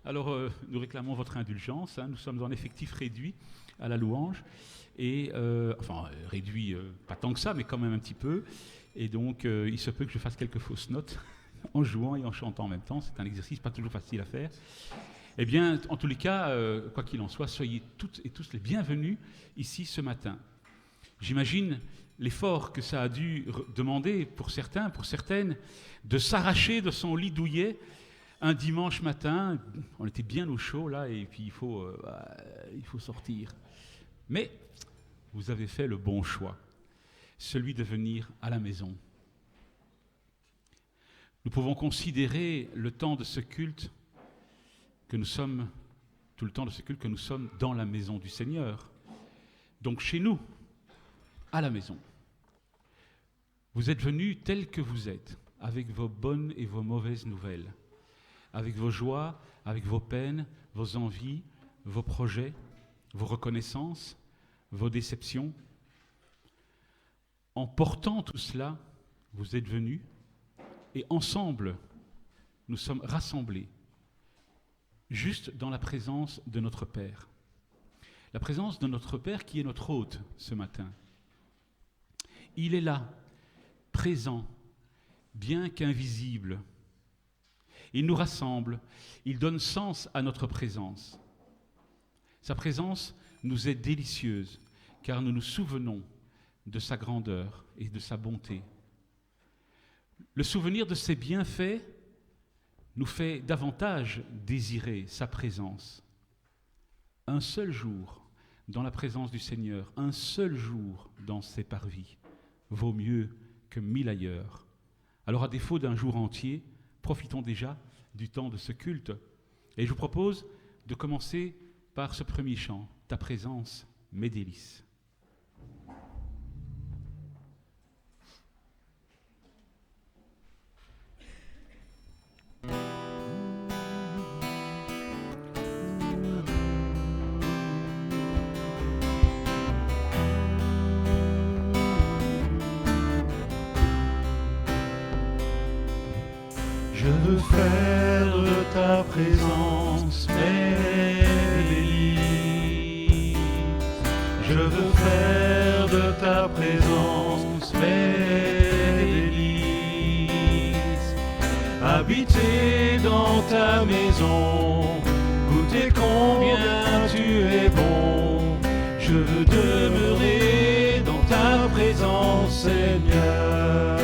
Alors, nous réclamons votre indulgence. Nous sommes en effectif réduit à la louange. Et, réduit, pas tant que ça, mais quand même un petit peu. Et donc, il se peut que je fasse quelques fausses notes en jouant et en chantant en même temps. C'est un exercice pas toujours facile à faire. Eh bien, en tous les cas, quoi qu'il en soit, soyez toutes et tous les bienvenus ici ce matin. J'imagine l'effort que ça a dû demander pour certains, pour certaines, de s'arracher de son lit douillet un dimanche matin. On était bien au chaud là, et puis il faut sortir. Mais vous avez fait le bon choix, celui de venir à la maison. Nous pouvons considérer le temps de ce culte que nous sommes, tout le temps de ce culte que nous sommes dans la maison du Seigneur. Donc chez nous, à la maison. Vous êtes venus tels que vous êtes, avec vos bonnes et vos mauvaises nouvelles, avec vos joies, avec vos peines, vos envies, vos projets, vos reconnaissances, vos déceptions. En portant tout cela, vous êtes venus et ensemble, nous sommes rassemblés, juste dans la présence de notre Père. La présence de notre Père qui est notre hôte ce matin. Il est là, présent, bien qu'invisible. Il nous rassemble, il donne sens à notre présence. Sa présence nous est délicieuse, car nous nous souvenons de sa grandeur et de sa bonté. Le souvenir de ses bienfaits nous fait davantage désirer sa présence. Un seul jour dans la présence du Seigneur, un seul jour dans ses parvis, vaut mieux que 1000 ailleurs. Alors à défaut d'un jour entier, profitons déjà du temps de ce culte. Et je vous propose de commencer par ce premier chant, « Ta présence, mes délices ». Je veux faire de ta présence mes délices. Je veux faire de ta présence mes délices. Habiter dans ta maison, goûter combien tu es bon. Je veux demeurer dans ta présence, Seigneur.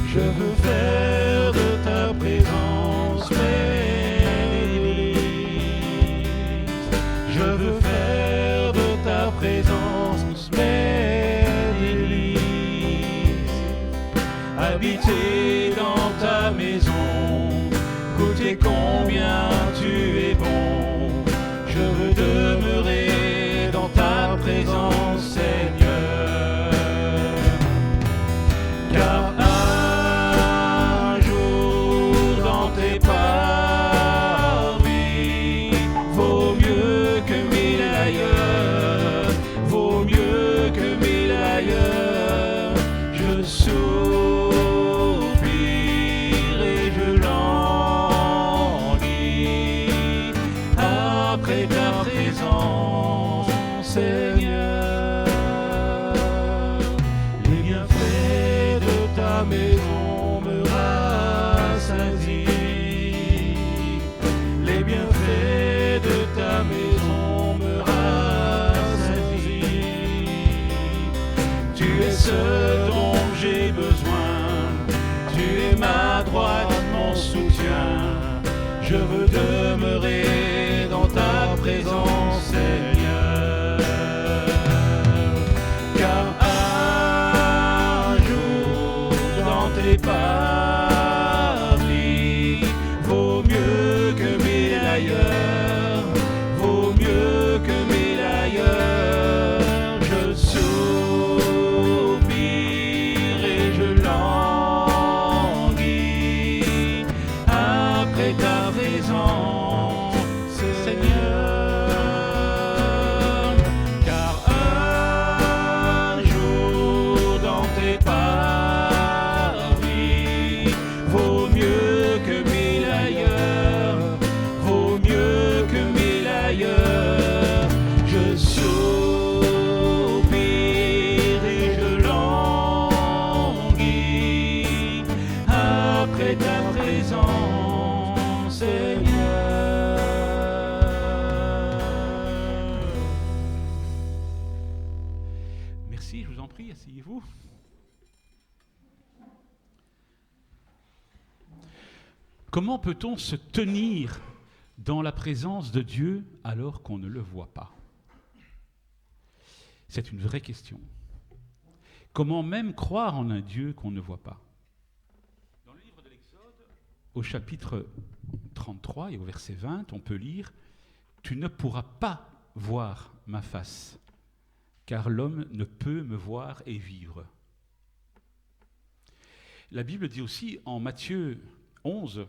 Je veux faire de ta présence mes délices. Je veux faire de ta présence mes délices. Habiter dans ta maison, goûter combien tu es bon. Je veux demeurer dans ta présence, Seigneur. Car Seigneur, les bienfaits de ta maison me rassasient. Les bienfaits de ta maison me rassasient. Tu es ce dont j'ai besoin. Tu es ma droite, mon soutien. Je veux demeurer dans ta présence, Seigneur. Car un jour dans tes parvis vaut mieux que 1000 ailleurs, vaut mieux que 1000 ailleurs. Je soupire et je languis après ta présence, Seigneur. Car un jour dans tes parvis vaut mieux que 1000 ailleurs, prie, asseyez-vous. Comment peut-on se tenir dans la présence de Dieu alors qu'on ne le voit pas? C'est une vraie question. Comment même croire en un Dieu qu'on ne voit pas? Dans le livre de l'Exode, au chapitre 33 et au verset 20, on peut lire « Tu ne pourras pas voir ma face, car l'homme ne peut me voir et vivre. » La Bible dit aussi en Matthieu 11,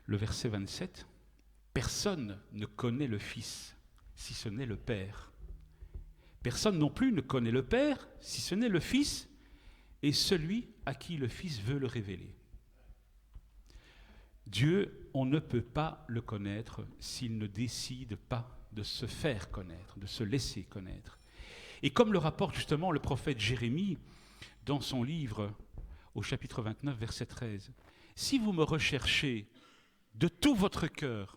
le verset 27, « Personne ne connaît le Fils, si ce n'est le Père. Personne non plus ne connaît le Père, si ce n'est le Fils, et celui à qui le Fils veut le révéler. » Dieu, on ne peut pas le connaître s'il ne décide pas de se faire connaître, de se laisser connaître. Et comme le rapporte justement le prophète Jérémie dans son livre au chapitre 29, verset 13, « Si vous me recherchez de tout votre cœur,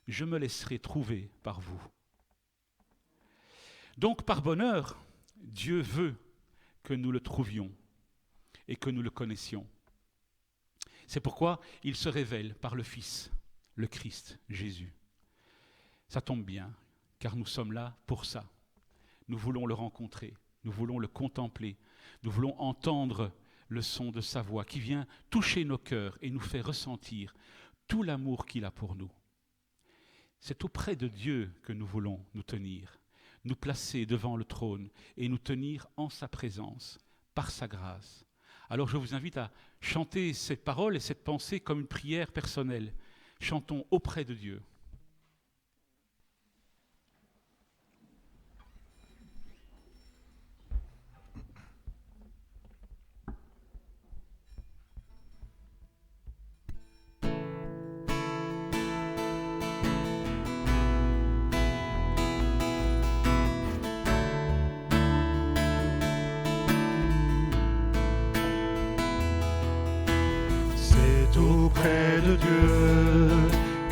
je me laisserai trouver par vous. » Donc par bonheur, Dieu veut que nous le trouvions et que nous le connaissions. C'est pourquoi il se révèle par le Fils, le Christ, Jésus. Ça tombe bien, car nous sommes là pour ça. Nous voulons le rencontrer, nous voulons le contempler, nous voulons entendre le son de sa voix qui vient toucher nos cœurs et nous faire ressentir tout l'amour qu'il a pour nous. C'est auprès de Dieu que nous voulons nous tenir, nous placer devant le trône et nous tenir en sa présence, par sa grâce. Alors je vous invite à chanter ces paroles et cette pensée comme une prière personnelle. Chantons auprès de Dieu. Auprès de Dieu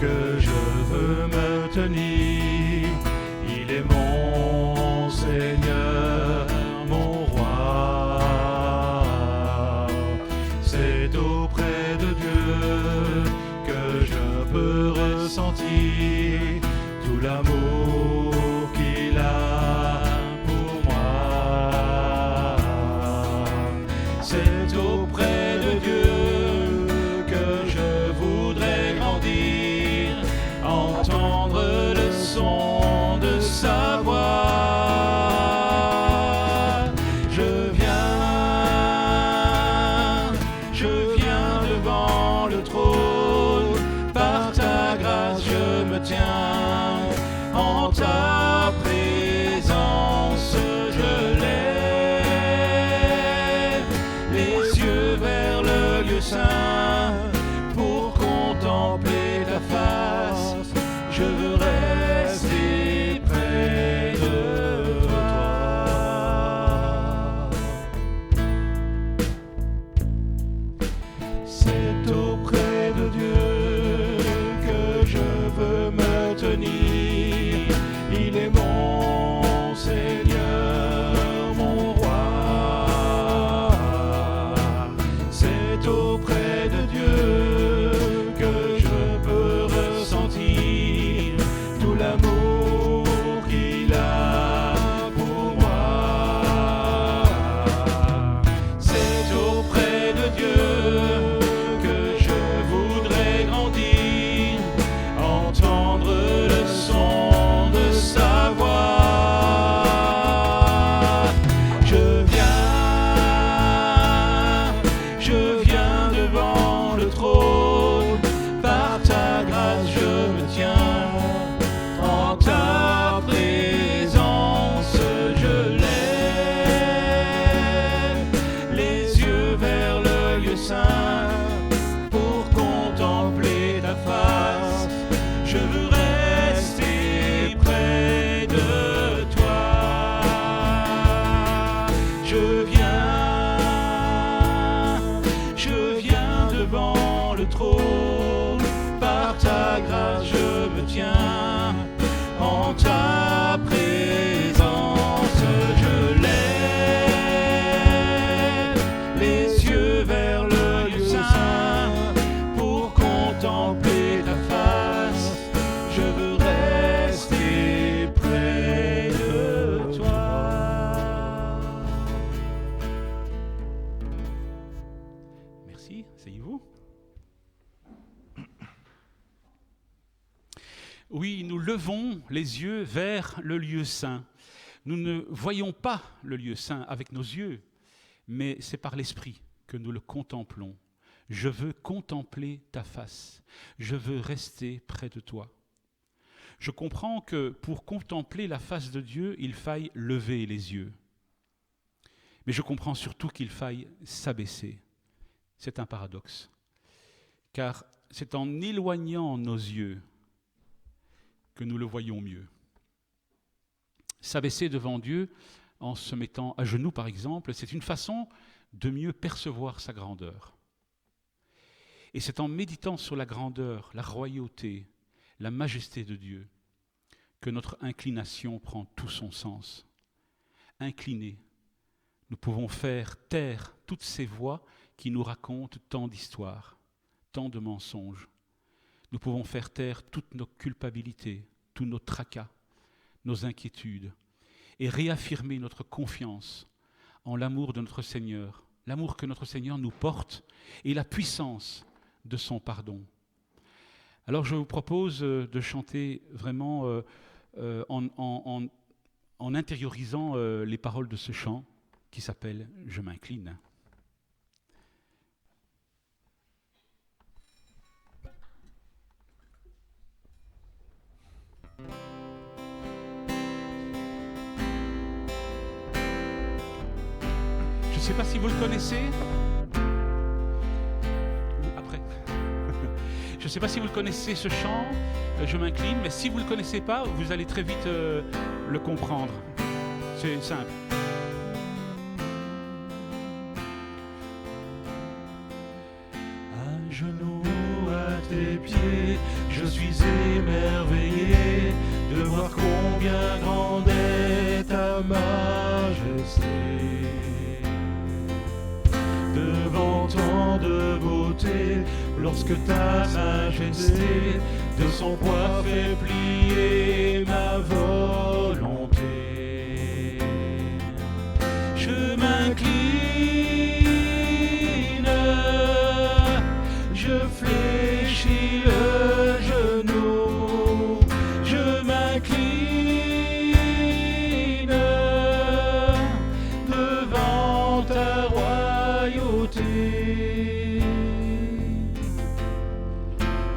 que je veux me tenir, il est mon Seigneur, mon roi. C'est auprès de Dieu que je peux ressentir tout l'amour qu'il a pour moi. C'est auprès de Dieu entendre le son de sa voix. Je viens devant le trône, par ta grâce je me tiens, en ta présence je lève les yeux vers le lieu saint pour contempler ta face. Je veux rester près de toi. C'est auprès de Dieu que je veux me tenir. Il est mon Seigneur, mon roi. C'est auprès de Dieu que je peux ressentir tout l'amour qu'il a pour moi. C'est auprès de Dieu que je voudrais grandir, entendre le son de sa voix. Je viens devant le trône, par ta grâce je me tiens, en ta présence je lève les yeux vers le lieu saint pour contempler ta face. Je veux rester près de toi. Je viens devant le trône, par ta grâce je me tiens, en ta présence je lève Oui, nous levons les yeux vers le lieu saint. Nous ne voyons pas le lieu saint avec nos yeux, mais c'est par l'Esprit que nous le contemplons. Je veux contempler ta face. Je veux rester près de toi. Je comprends que pour contempler la face de Dieu, il faille lever les yeux. Mais je comprends surtout qu'il faille s'abaisser. C'est un paradoxe. Car c'est en éloignant nos yeux que nous le voyons mieux. S'abaisser devant Dieu en se mettant à genoux, par exemple, c'est une façon de mieux percevoir sa grandeur. Et c'est en méditant sur la grandeur, la royauté, la majesté de Dieu que notre inclination prend tout son sens. Inclinés, nous pouvons faire taire toutes ces voix qui nous racontent tant d'histoires, tant de mensonges. Nous pouvons faire taire toutes nos culpabilités, tous nos tracas, nos inquiétudes, et réaffirmer notre confiance en l'amour de notre Seigneur, l'amour que notre Seigneur nous porte et la puissance de son pardon. Alors je vous propose de chanter vraiment en intériorisant les paroles de ce chant qui s'appelle « Je m'incline ». Je ne sais pas si vous le connaissez. Après. Je ne sais pas si vous le connaissez, ce chant, Je m'incline, mais si vous ne le connaissez pas, vous allez très vite le comprendre. C'est simple. À genoux à tes pieds, je suis émerveillé de voir combien grande est ta majesté. Devant tant de beauté, lorsque ta majesté de son poids fait plier ma volonté, je m'incline, je fléchis le genou, je m'incline devant ta royauté.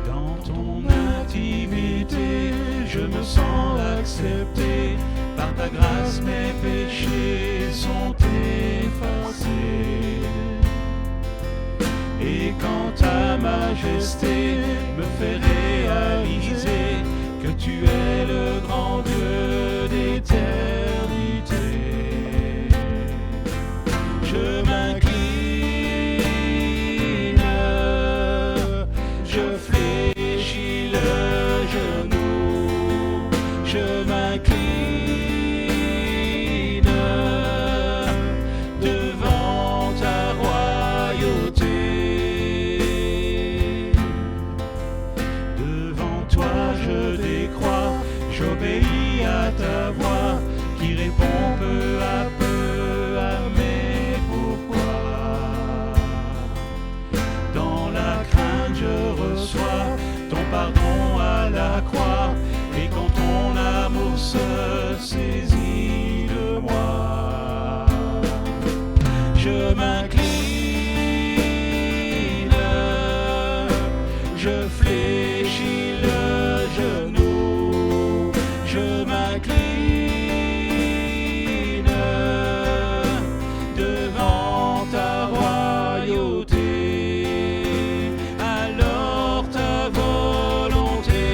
Dans ton intimité, je me sens accepté. Par ta grâce, mes péchés sont effacés. Et quand ta majesté me fait réaliser que tu es le grand Dieu d'éternité, je m'incline, je fléchis le genou, je m'incline devant ta royauté. Devant toi je décrois, j'obéis à ta voix qui répond peu à peu à mes pourquoi. Dans la crainte je reçois ton pardon à la croix, et quand ton amour se saisit de moi, je m'incline, je fléchis le genou, je m'incline devant ta royauté. Alors ta volonté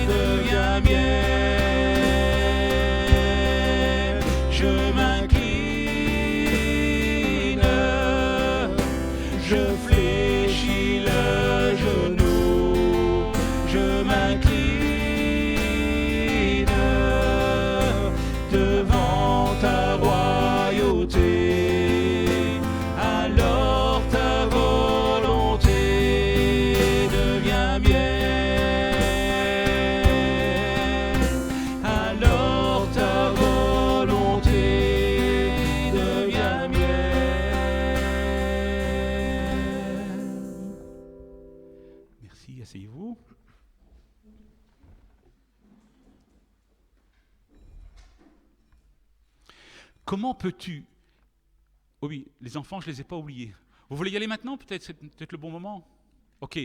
devient mienne, je m'incline, je fléchis le genou, je m'incline devant ta royauté. Alors ta volonté devient mienne, alors ta volonté devient mienne. Merci, asseyez-vous. Comment peux-tu... Oh oui, les enfants, je ne les ai pas oubliés. Vous voulez y aller maintenant? Peut-être c'est peut-être le bon moment? Ok,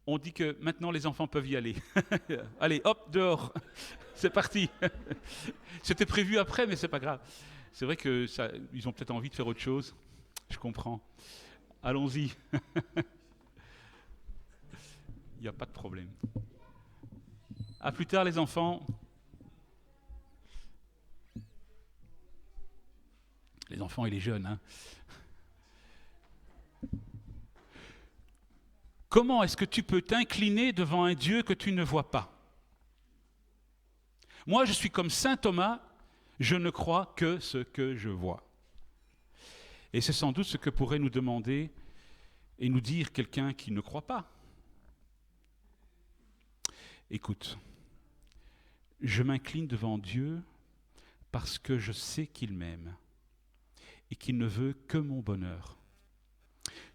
on dit que maintenant les enfants peuvent y aller. Allez, hop, dehors. C'est parti. C'était prévu après, mais c'est pas grave. C'est vrai que ça, ils ont peut-être envie de faire autre chose. Je comprends. Allons-y. Il n'y a pas de problème. À plus tard, les enfants. Les enfants et les jeunes, hein. Comment est-ce que tu peux t'incliner devant un Dieu que tu ne vois pas? Moi, je suis comme saint Thomas, je ne crois que ce que je vois. Et c'est sans doute ce que pourrait nous demander et nous dire quelqu'un qui ne croit pas. Écoute, je m'incline devant Dieu parce que je sais qu'il m'aime et qu'il ne veut que mon bonheur.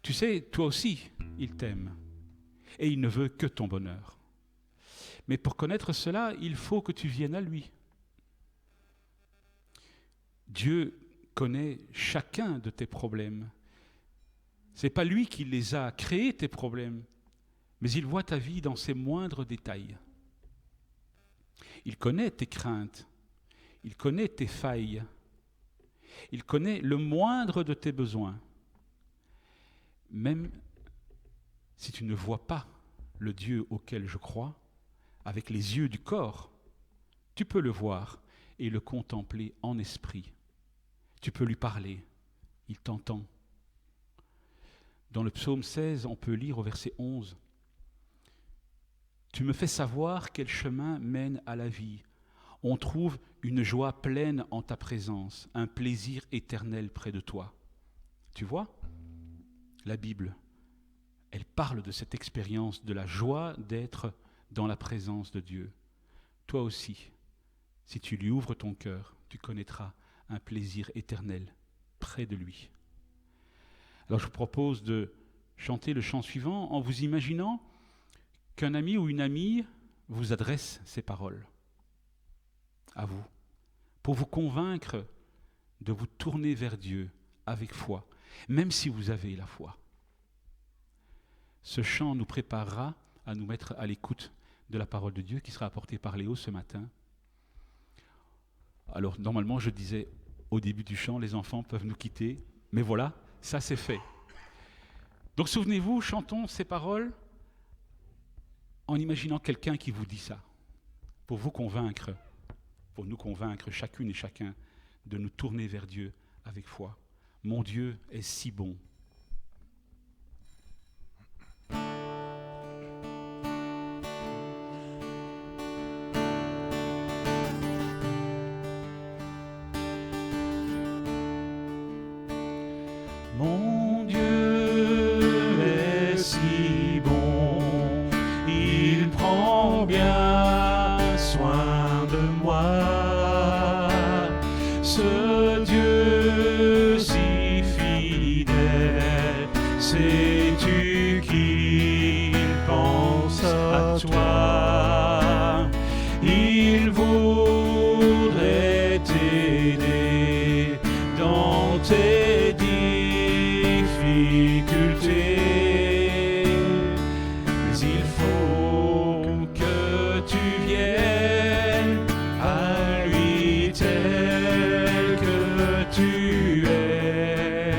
Tu sais, toi aussi, il t'aime et il ne veut que ton bonheur. Mais pour connaître cela, il faut que tu viennes à lui. Dieu connaît chacun de tes problèmes. Ce n'est pas lui qui les a créés, tes problèmes, mais il voit ta vie dans ses moindres détails. Il connaît tes craintes, il connaît tes failles, il connaît le moindre de tes besoins. Même si tu ne vois pas le Dieu auquel je crois, avec les yeux du corps, tu peux le voir et le contempler en esprit. Tu peux lui parler, il t'entend. Dans le psaume 16, on peut lire au verset 11, « Tu me fais savoir quel chemin mène à la vie. On trouve une joie pleine en ta présence, un plaisir éternel près de toi. » Tu vois, la Bible, elle parle de cette expérience, de la joie d'être dans la présence de Dieu. Toi aussi, si tu lui ouvres ton cœur, tu connaîtras un plaisir éternel près de lui. Alors je vous propose de chanter le chant suivant en vous imaginant qu'un ami ou une amie vous adresse ces paroles à vous, pour vous convaincre de vous tourner vers Dieu avec foi, même si vous avez la foi. Ce chant nous préparera à nous mettre à l'écoute de la parole de Dieu qui sera apportée par Léo ce matin. Alors normalement je disais au début du chant, les enfants peuvent nous quitter, mais voilà, ça c'est fait. Donc souvenez-vous, chantons ces paroles en imaginant quelqu'un qui vous dit ça, pour vous convaincre, pour nous convaincre chacune et chacun de nous tourner vers Dieu avec foi. Mon Dieu est si bon. Mon Dieu est si bon, il prend bien soin de moi. Ce Dieu si fidèle, sais-tu qu'il pense à toi? Il voudrait t'aider dans tes difficultés, mais il faut que tu viennes à lui tel que tu es.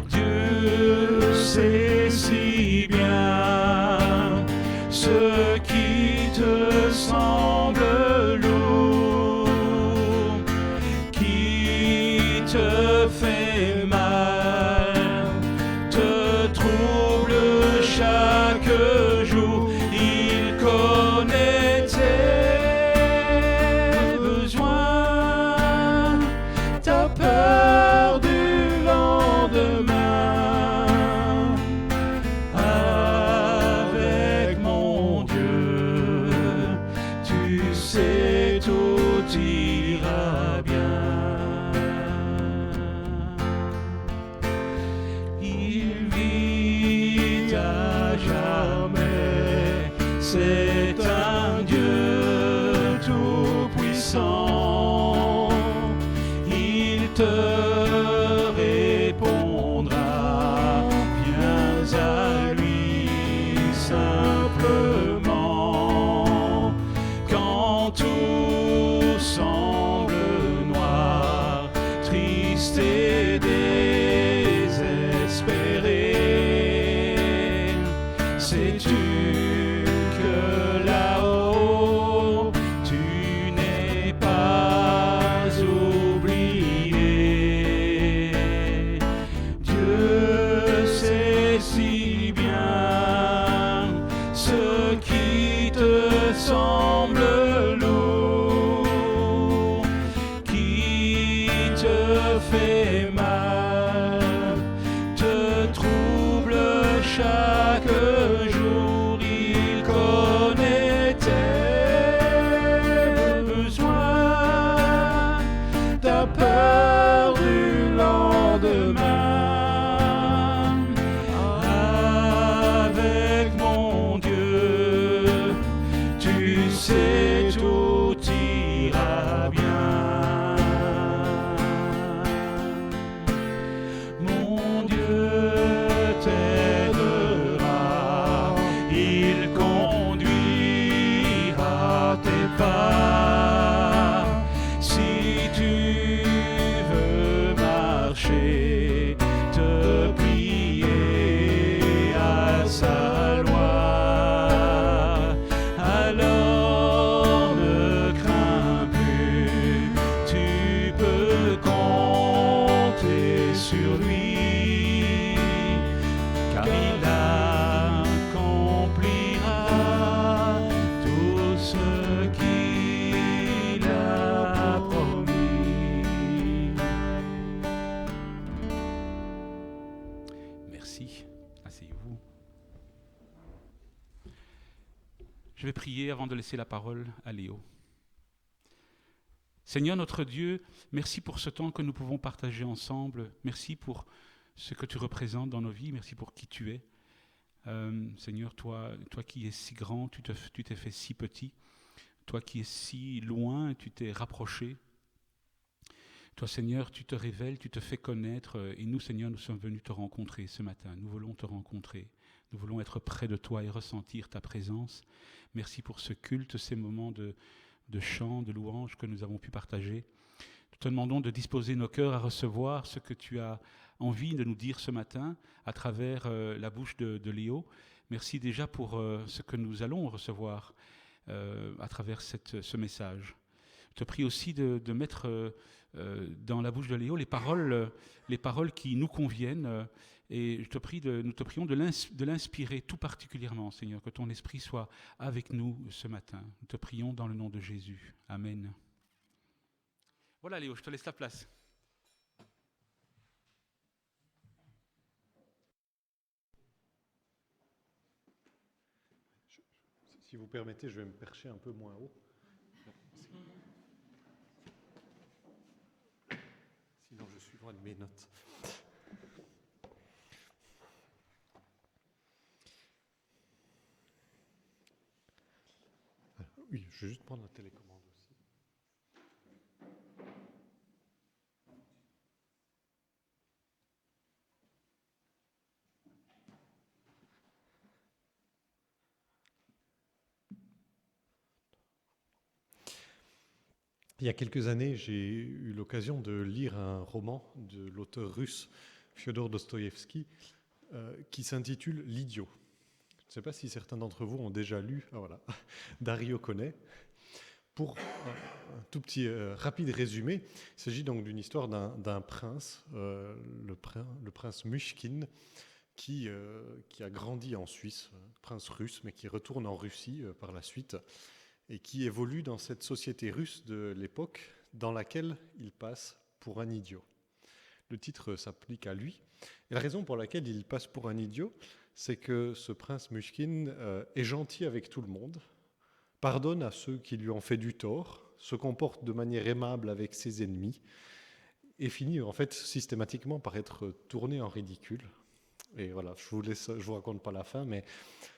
Dieu sait si bien ce qui te semble lourd, qui te fait mal, te trouble chaque jour. Il connaît tes besoins, ta peur du lendemain. Avec mon Dieu, tu sais tout ira bien. Il vit à jamais, c'est un Dieu tout-puissant. que là-haut, tu n'es pas oublié. Dieu sait si bien ce qui te semble lourd, qui te fait mal, te trouble chaque jour. Il connaît tes besoins, ta peur du lendemain. Avec mon Dieu, tu sais tout ira bien. Mon Dieu t'aidera, il conduira tes pas. Si tu veux marcher, te plier à sa loi, alors ne crains plus, tu peux compter sur lui, car il accomplira tout ce qu'il a promis. Merci. Asseyez-vous. Je vais prier avant de laisser la parole à Léo. Seigneur notre Dieu, merci pour ce temps que nous pouvons partager ensemble. Merci pour ce que tu représentes dans nos vies. Merci pour qui tu es. Seigneur, toi qui es si grand, tu t'es fait si petit. Toi qui es si loin, tu t'es rapproché. Toi, Seigneur, tu te révèles, tu te fais connaître. Et nous, Seigneur, nous sommes venus te rencontrer ce matin. Nous voulons te rencontrer. Nous voulons être près de toi et ressentir ta présence. Merci pour ce culte, ces moments de chant, de louange que nous avons pu partager. Nous te demandons de disposer nos cœurs à recevoir ce que tu as envie de nous dire ce matin à travers la bouche de Léo. Merci déjà pour ce que nous allons recevoir à travers ce message. Je te prie aussi de mettre dans la bouche de Léo les paroles qui nous conviennent. Et nous te prions de l'inspirer tout particulièrement, Seigneur, que ton esprit soit avec nous ce matin. Nous te prions dans le nom de Jésus. Amen. Voilà Léo, je te laisse la place. Si vous permettez, je vais me percher un peu moins haut. Sinon, je suis loin de mes notes. Oui, je vais juste prendre la télécommande aussi. Il y a quelques années, j'ai eu l'occasion de lire un roman de l'auteur russe Fyodor Dostoïevski qui s'intitule « L'idiot ». Je ne sais pas si certains d'entre vous ont déjà lu Dario Connait. Pour un tout petit rapide résumé, il s'agit donc d'une histoire d'un prince, le prince Myshkin, qui a grandi en Suisse, prince russe, mais qui retourne en Russie par la suite, et qui évolue dans cette société russe de l'époque dans laquelle il passe pour un idiot. Le titre s'applique à lui. Et la raison pour laquelle il passe pour un idiot, c'est que ce prince Myshkin est gentil avec tout le monde, pardonne à ceux qui lui ont fait du tort, se comporte de manière aimable avec ses ennemis, et finit en fait systématiquement par être tourné en ridicule. Et voilà, je vous raconte pas la fin, mais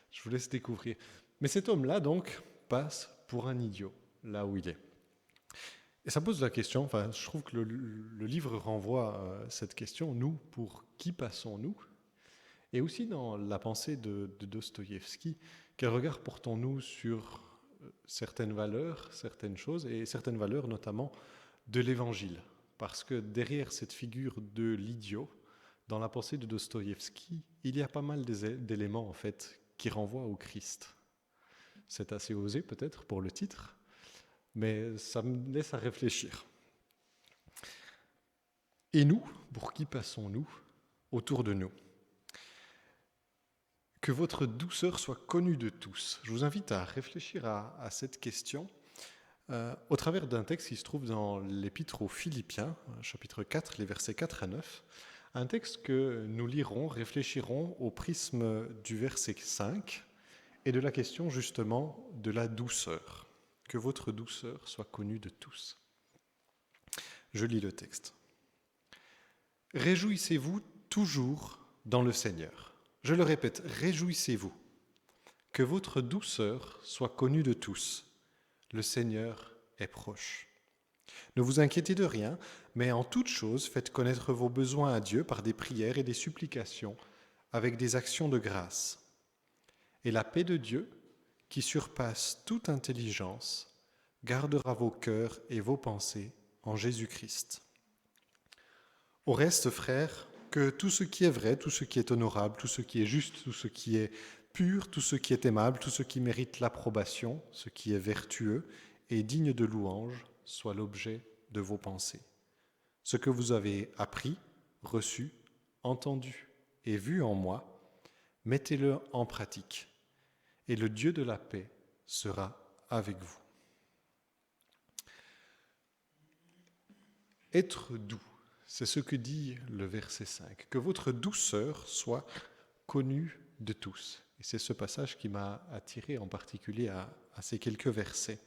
je vous laisse découvrir. Mais cet homme-là, donc, passe pour un idiot, là où il est. Et ça pose la question, je trouve que le livre renvoie à cette question, nous, pour qui passons-nous ? Et aussi dans la pensée de Dostoïevski, quel regard portons-nous sur certaines valeurs, certaines choses, et certaines valeurs notamment de l'Évangile ? Parce que derrière cette figure de l'idiot, dans la pensée de Dostoïevski, il y a pas mal d'éléments en fait qui renvoie au Christ. C'est assez osé peut-être pour le titre, mais ça me laisse à réfléchir. Et nous, pour qui passons-nous autour de nous ? Que votre douceur soit connue de tous. Je vous invite à réfléchir à cette question au travers d'un texte qui se trouve dans l'Épître aux Philippiens, chapitre 4, les versets 4 à 9. Un texte que nous lirons, réfléchirons au prisme du verset 5 et de la question justement de la douceur. Que votre douceur soit connue de tous. Je lis le texte. Réjouissez-vous toujours dans le Seigneur. Je le répète, réjouissez-vous. Que votre douceur soit connue de tous. Le Seigneur est proche. Ne vous inquiétez de rien, mais en toute chose, faites connaître vos besoins à Dieu par des prières et des supplications, avec des actions de grâce. Et la paix de Dieu, qui surpasse toute intelligence, gardera vos cœurs et vos pensées en Jésus-Christ. Au reste, frères, que tout ce qui est vrai, tout ce qui est honorable, tout ce qui est juste, tout ce qui est pur, tout ce qui est aimable, tout ce qui mérite l'approbation, ce qui est vertueux et digne de louange, soit l'objet de vos pensées. Ce que vous avez appris, reçu, entendu et vu en moi, mettez-le en pratique, et le Dieu de la paix sera avec vous. Être doux, c'est ce que dit le verset 5, que votre douceur soit connue de tous. Et c'est ce passage qui m'a attiré en particulier à ces quelques versets.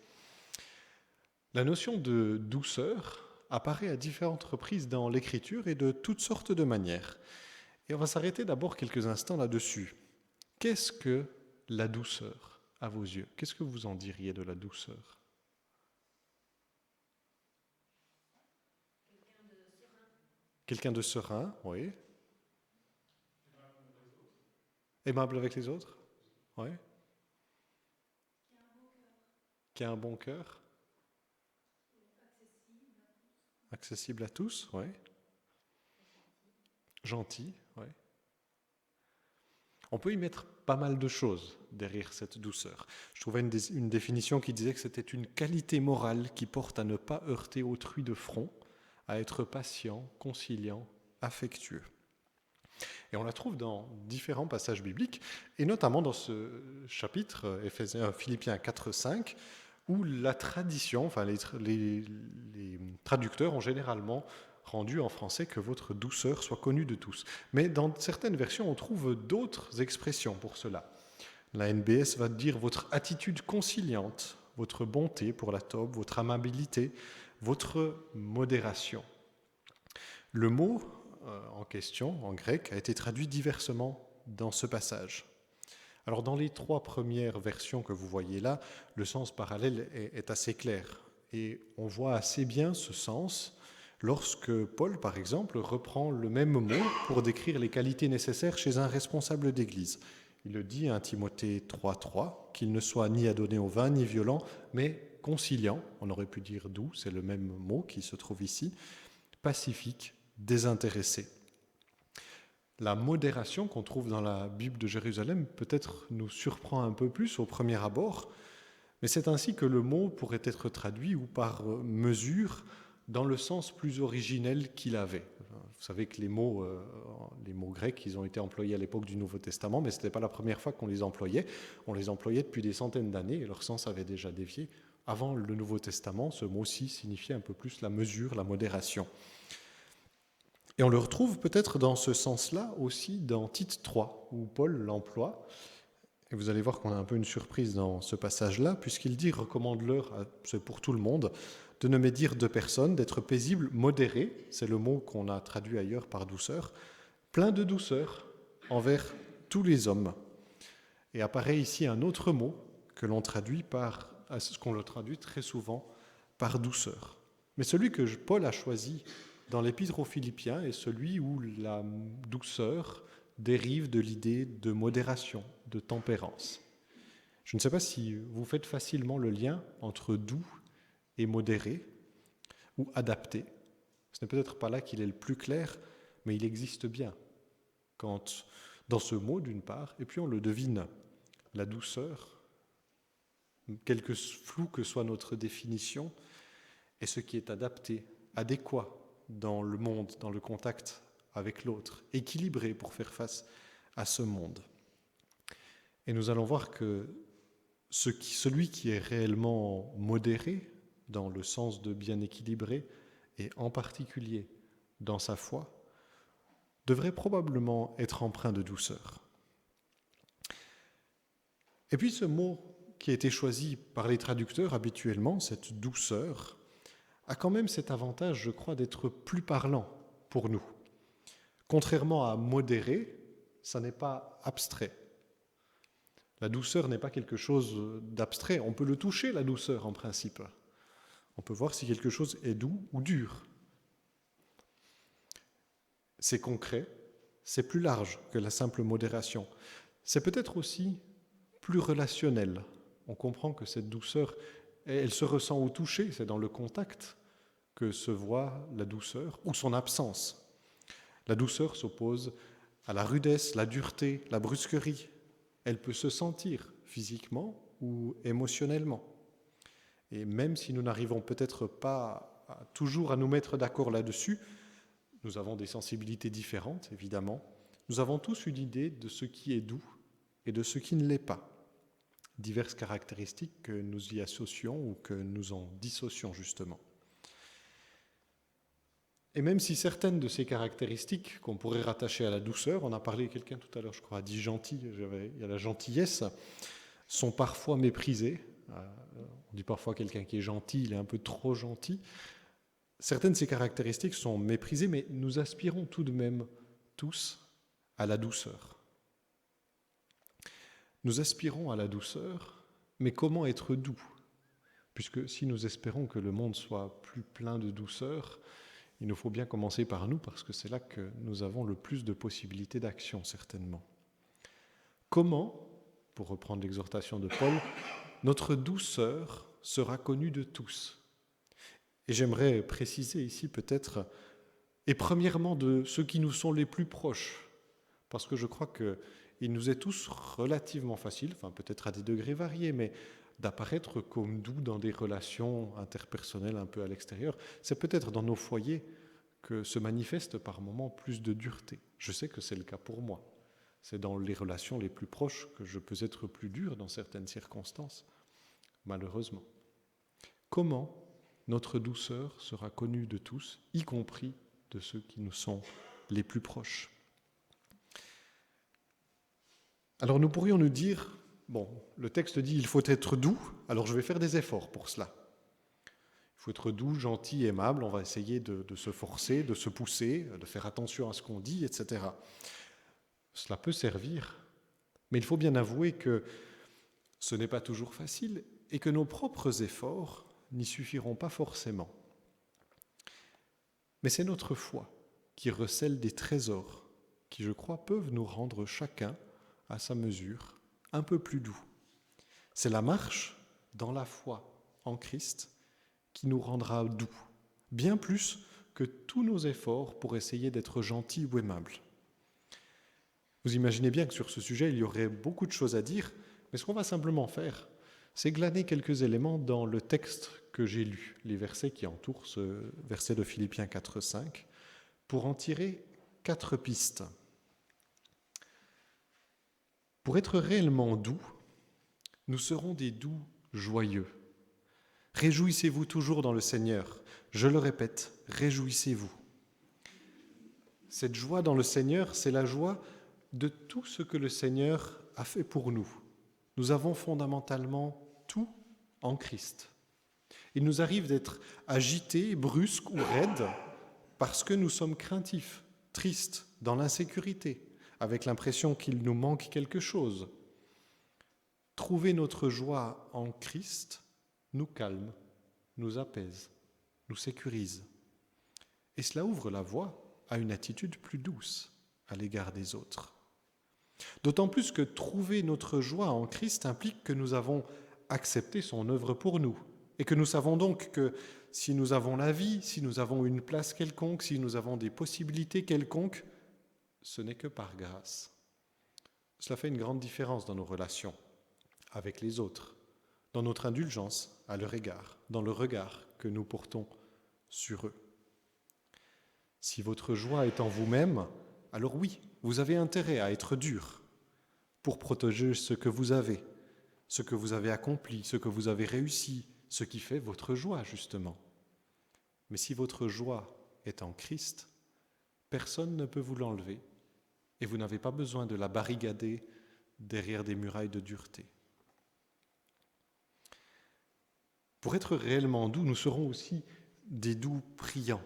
La notion de douceur apparaît à différentes reprises dans l'Écriture et de toutes sortes de manières. Et on va s'arrêter d'abord quelques instants là-dessus. Qu'est-ce que la douceur à vos yeux ? Qu'est-ce que vous en diriez de la douceur ? Quelqu'un de serein, oui. Aimable avec les autres, oui. Qui a un bon cœur. Accessible à tous, oui. Gentil, oui. On peut y mettre pas mal de choses derrière cette douceur. Je trouvais une définition qui disait que c'était une qualité morale qui porte à ne pas heurter autrui de front, à être patient, conciliant, affectueux. Et on la trouve dans différents passages bibliques, et notamment dans ce chapitre, Philippiens 4-5, où la tradition, enfin les traducteurs ont généralement rendu en français que votre douceur soit connue de tous. Mais dans certaines versions, on trouve d'autres expressions pour cela. La NBS va dire votre attitude conciliante, votre bonté pour la tobe, votre amabilité, votre modération. Le mot en question, en grec, a été traduit diversement dans ce passage. Alors dans les 3 premières versions que vous voyez là, le sens parallèle est assez clair. Et on voit assez bien ce sens lorsque Paul, par exemple, reprend le même mot pour décrire les qualités nécessaires chez un responsable d'église. Il le dit à 1 Timothée 3.3, qu'il ne soit ni adonné au vin, ni violent, mais conciliant, on aurait pu dire doux, c'est le même mot qui se trouve ici, pacifique, désintéressé. La modération qu'on trouve dans la Bible de Jérusalem peut-être nous surprend un peu plus au premier abord, mais c'est ainsi que le mot pourrait être traduit ou par mesure dans le sens plus originel qu'il avait. Vous savez que les mots grecs, ils ont été employés à l'époque du Nouveau Testament, mais ce n'était pas la première fois qu'on les employait. On les employait depuis des centaines d'années et leur sens avait déjà dévié. Avant le Nouveau Testament, ce mot-ci signifiait un peu plus la mesure, la modération. Et on le retrouve peut-être dans ce sens-là aussi dans Tite 3, où Paul l'emploie. Et vous allez voir qu'on a un peu une surprise dans ce passage-là, puisqu'il dit « recommande-leur, c'est pour tout le monde, de ne médire de personne, d'être paisible, modéré », c'est le mot qu'on a traduit ailleurs par douceur, plein de douceur envers tous les hommes. Et apparaît ici un autre mot que l'on traduit ce qu'on le traduit très souvent par douceur. Mais celui que Paul a choisi dans l'Épître aux Philippiens est celui où la douceur dérive de l'idée de modération, de tempérance. Je ne sais pas si vous faites facilement le lien entre doux et modéré ou adapté. Ce n'est peut-être pas là qu'il est le plus clair, mais il existe bien dans ce mot d'une part, et puis on le devine la douceur, quelque flou que soit notre définition, est ce qui est adapté, adéquat dans le monde, dans le contact avec l'autre, équilibré pour faire face à ce monde. Et nous allons voir que celui qui est réellement modéré, dans le sens de bien équilibré, et en particulier dans sa foi, devrait probablement être empreint de douceur. Et puis ce mot qui a été choisi par les traducteurs habituellement, cette douceur, a quand même cet avantage, je crois, d'être plus parlant pour nous. Contrairement à modéré, ça n'est pas abstrait. La douceur n'est pas quelque chose d'abstrait. On peut le toucher, la douceur, en principe. On peut voir si quelque chose est doux ou dur. C'est concret, c'est plus large que la simple modération. C'est peut-être aussi plus relationnel. On comprend que cette douceur, elle se ressent au toucher, c'est dans le contact que se voit la douceur ou son absence. La douceur s'oppose à la rudesse, la dureté, la brusquerie. Elle peut se sentir physiquement ou émotionnellement. Et même si nous n'arrivons peut-être pas toujours à nous mettre d'accord là-dessus, nous avons des sensibilités différentes, évidemment. Nous avons tous une idée de ce qui est doux et de ce qui ne l'est pas. Diverses caractéristiques que nous y associons ou que nous en dissocions justement. Et même si certaines de ces caractéristiques qu'on pourrait rattacher à la douceur, on a parlé, quelqu'un tout à l'heure, je crois, a dit gentil, il y a la gentillesse, sont parfois méprisées. On dit parfois quelqu'un qui est gentil, il est un peu trop gentil. Certaines de ces caractéristiques sont méprisées, mais nous aspirons tout de même tous à la douceur. Nous aspirons à la douceur, mais comment être doux ? Puisque si nous espérons que le monde soit plus plein de douceur, il nous faut bien commencer par nous, parce que c'est là que nous avons le plus de possibilités d'action, certainement. Comment, pour reprendre l'exhortation de Paul, notre douceur sera connue de tous ? Et j'aimerais préciser ici peut-être, et premièrement de ceux qui nous sont les plus proches, parce que je crois qu'il nous est tous relativement facile, enfin peut-être à des degrés variés, mais d'apparaître comme doux dans des relations interpersonnelles un peu à l'extérieur. C'est peut-être dans nos foyers que se manifeste par moments plus de dureté. Je sais que c'est le cas pour moi. C'est dans les relations les plus proches que je peux être plus dur dans certaines circonstances, malheureusement. Comment notre douceur sera connue de tous, y compris de ceux qui nous sont les plus proches ? Alors nous pourrions nous dire, bon, le texte dit il faut être doux, alors je vais faire des efforts pour cela. Il faut être doux, gentil, aimable, on va essayer de se forcer, de se pousser, de faire attention à ce qu'on dit, etc. Cela peut servir, mais il faut bien avouer que ce n'est pas toujours facile et que nos propres efforts n'y suffiront pas forcément. Mais c'est notre foi qui recèle des trésors qui, je crois, peuvent nous rendre chacun, à sa mesure, un peu plus doux. C'est la marche dans la foi en Christ qui nous rendra doux, bien plus que tous nos efforts pour essayer d'être gentils ou aimables. Vous imaginez bien que sur ce sujet, il y aurait beaucoup de choses à dire, mais ce qu'on va simplement faire, c'est glaner quelques éléments dans le texte que j'ai lu, les versets qui entourent ce verset de Philippiens 4,5, pour en tirer 4 pistes. Pour être réellement doux, nous serons des doux joyeux. Réjouissez-vous toujours dans le Seigneur. Je le répète, réjouissez-vous. Cette joie dans le Seigneur, c'est la joie de tout ce que le Seigneur a fait pour nous. Nous avons fondamentalement tout en Christ. Il nous arrive d'être agités, brusques ou raides parce que nous sommes craintifs, tristes, dans l'insécurité, avec l'impression qu'il nous manque quelque chose. Trouver notre joie en Christ nous calme, nous apaise, nous sécurise. Et cela ouvre la voie à une attitude plus douce à l'égard des autres. D'autant plus que trouver notre joie en Christ implique que nous avons accepté son œuvre pour nous et que nous savons donc que si nous avons la vie, si nous avons une place quelconque, si nous avons des possibilités quelconques, ce n'est que par grâce. Cela fait une grande différence dans nos relations, avec les autres, dans notre indulgence à leur égard, dans le regard que nous portons sur eux. Si votre joie est en vous-même, alors oui, vous avez intérêt à être dur pour protéger ce que vous avez accompli, ce que vous avez réussi, ce qui fait votre joie, justement. Mais si votre joie est en Christ, personne ne peut vous l'enlever et vous n'avez pas besoin de la barricader derrière des murailles de dureté. Pour être réellement doux, nous serons aussi des doux priants.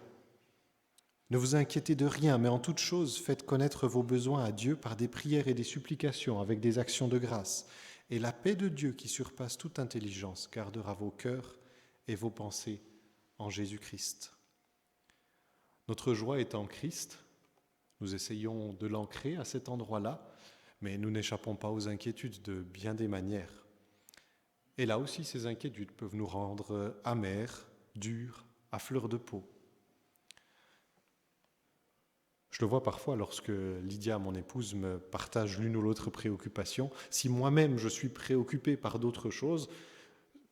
Ne vous inquiétez de rien, mais en toute chose, faites connaître vos besoins à Dieu par des prières et des supplications, avec des actions de grâce. Et la paix de Dieu, qui surpasse toute intelligence, gardera vos cœurs et vos pensées en Jésus-Christ. Notre joie est en Christ. Nous essayons de l'ancrer à cet endroit-là, mais nous n'échappons pas aux inquiétudes de bien des manières. Et là aussi, ces inquiétudes peuvent nous rendre amers, durs, à fleur de peau. Je le vois parfois lorsque Lydia, mon épouse, me partage l'une ou l'autre préoccupation. Si moi-même je suis préoccupé par d'autres choses,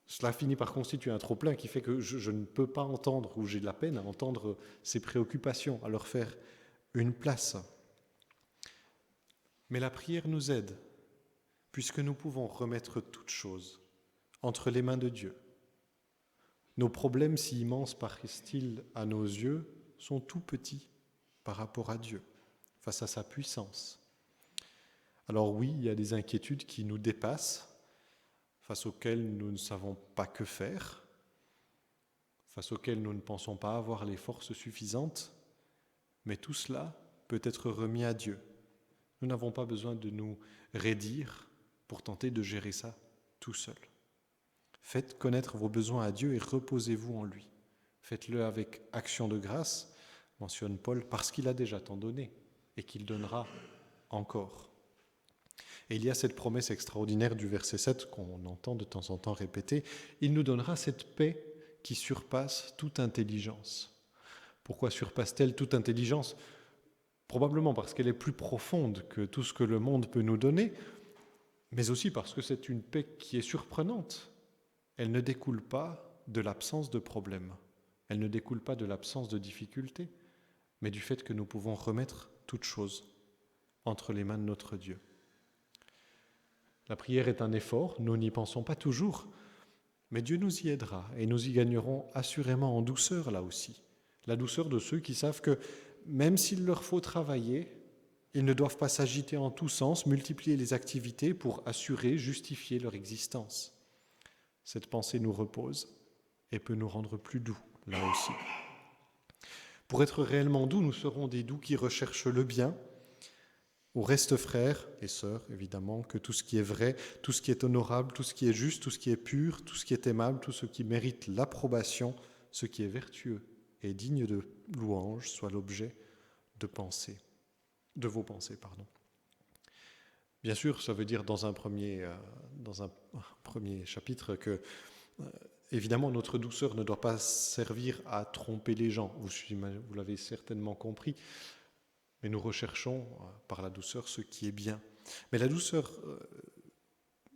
cela finit par constituer un trop-plein qui fait que je ne peux pas entendre, ou j'ai de la peine à entendre ces préoccupations, à leur faire une place. Mais la prière nous aide, puisque nous pouvons remettre toutes choses entre les mains de Dieu. Nos problèmes, si immenses paraissent-ils à nos yeux, sont tout petits par rapport à Dieu, face à sa puissance. Alors oui, il y a des inquiétudes qui nous dépassent, face auxquelles nous ne savons pas que faire, face auxquelles nous ne pensons pas avoir les forces suffisantes, mais tout cela peut être remis à Dieu. Nous n'avons pas besoin de nous raidir pour tenter de gérer ça tout seul. Faites connaître vos besoins à Dieu et reposez-vous en lui. Faites-le avec action de grâce, mentionne Paul, parce qu'il a déjà tant donné et qu'il donnera encore. Et il y a cette promesse extraordinaire du verset 7 qu'on entend de temps en temps répéter. Il nous donnera cette paix qui surpasse toute intelligence. Pourquoi surpasse-t-elle toute intelligence ? Probablement parce qu'elle est plus profonde que tout ce que le monde peut nous donner, mais aussi parce que c'est une paix qui est surprenante. Elle ne découle pas de l'absence de problèmes, elle ne découle pas de l'absence de difficultés, mais du fait que nous pouvons remettre toutes choses entre les mains de notre Dieu. La prière est un effort, nous n'y pensons pas toujours, mais Dieu nous y aidera et nous y gagnerons assurément en douceur là aussi. La douceur de ceux qui savent que même s'il leur faut travailler, ils ne doivent pas s'agiter en tous sens, multiplier les activités pour assurer, justifier leur existence. Cette pensée nous repose et peut nous rendre plus doux là aussi. Pour être réellement doux, nous serons des doux qui recherchent le bien. Au reste, frères et sœurs, évidemment, que tout ce qui est vrai, tout ce qui est honorable, tout ce qui est juste, tout ce qui est pur, tout ce qui est aimable, tout ce qui mérite l'approbation, ce qui est vertueux et digne de louange, soit l'objet de vos pensées. Bien sûr, ça veut dire dans un premier chapitre que, évidemment, notre douceur ne doit pas servir à tromper les gens. Vous l'avez certainement compris. Mais nous recherchons par la douceur ce qui est bien. Mais la douceur,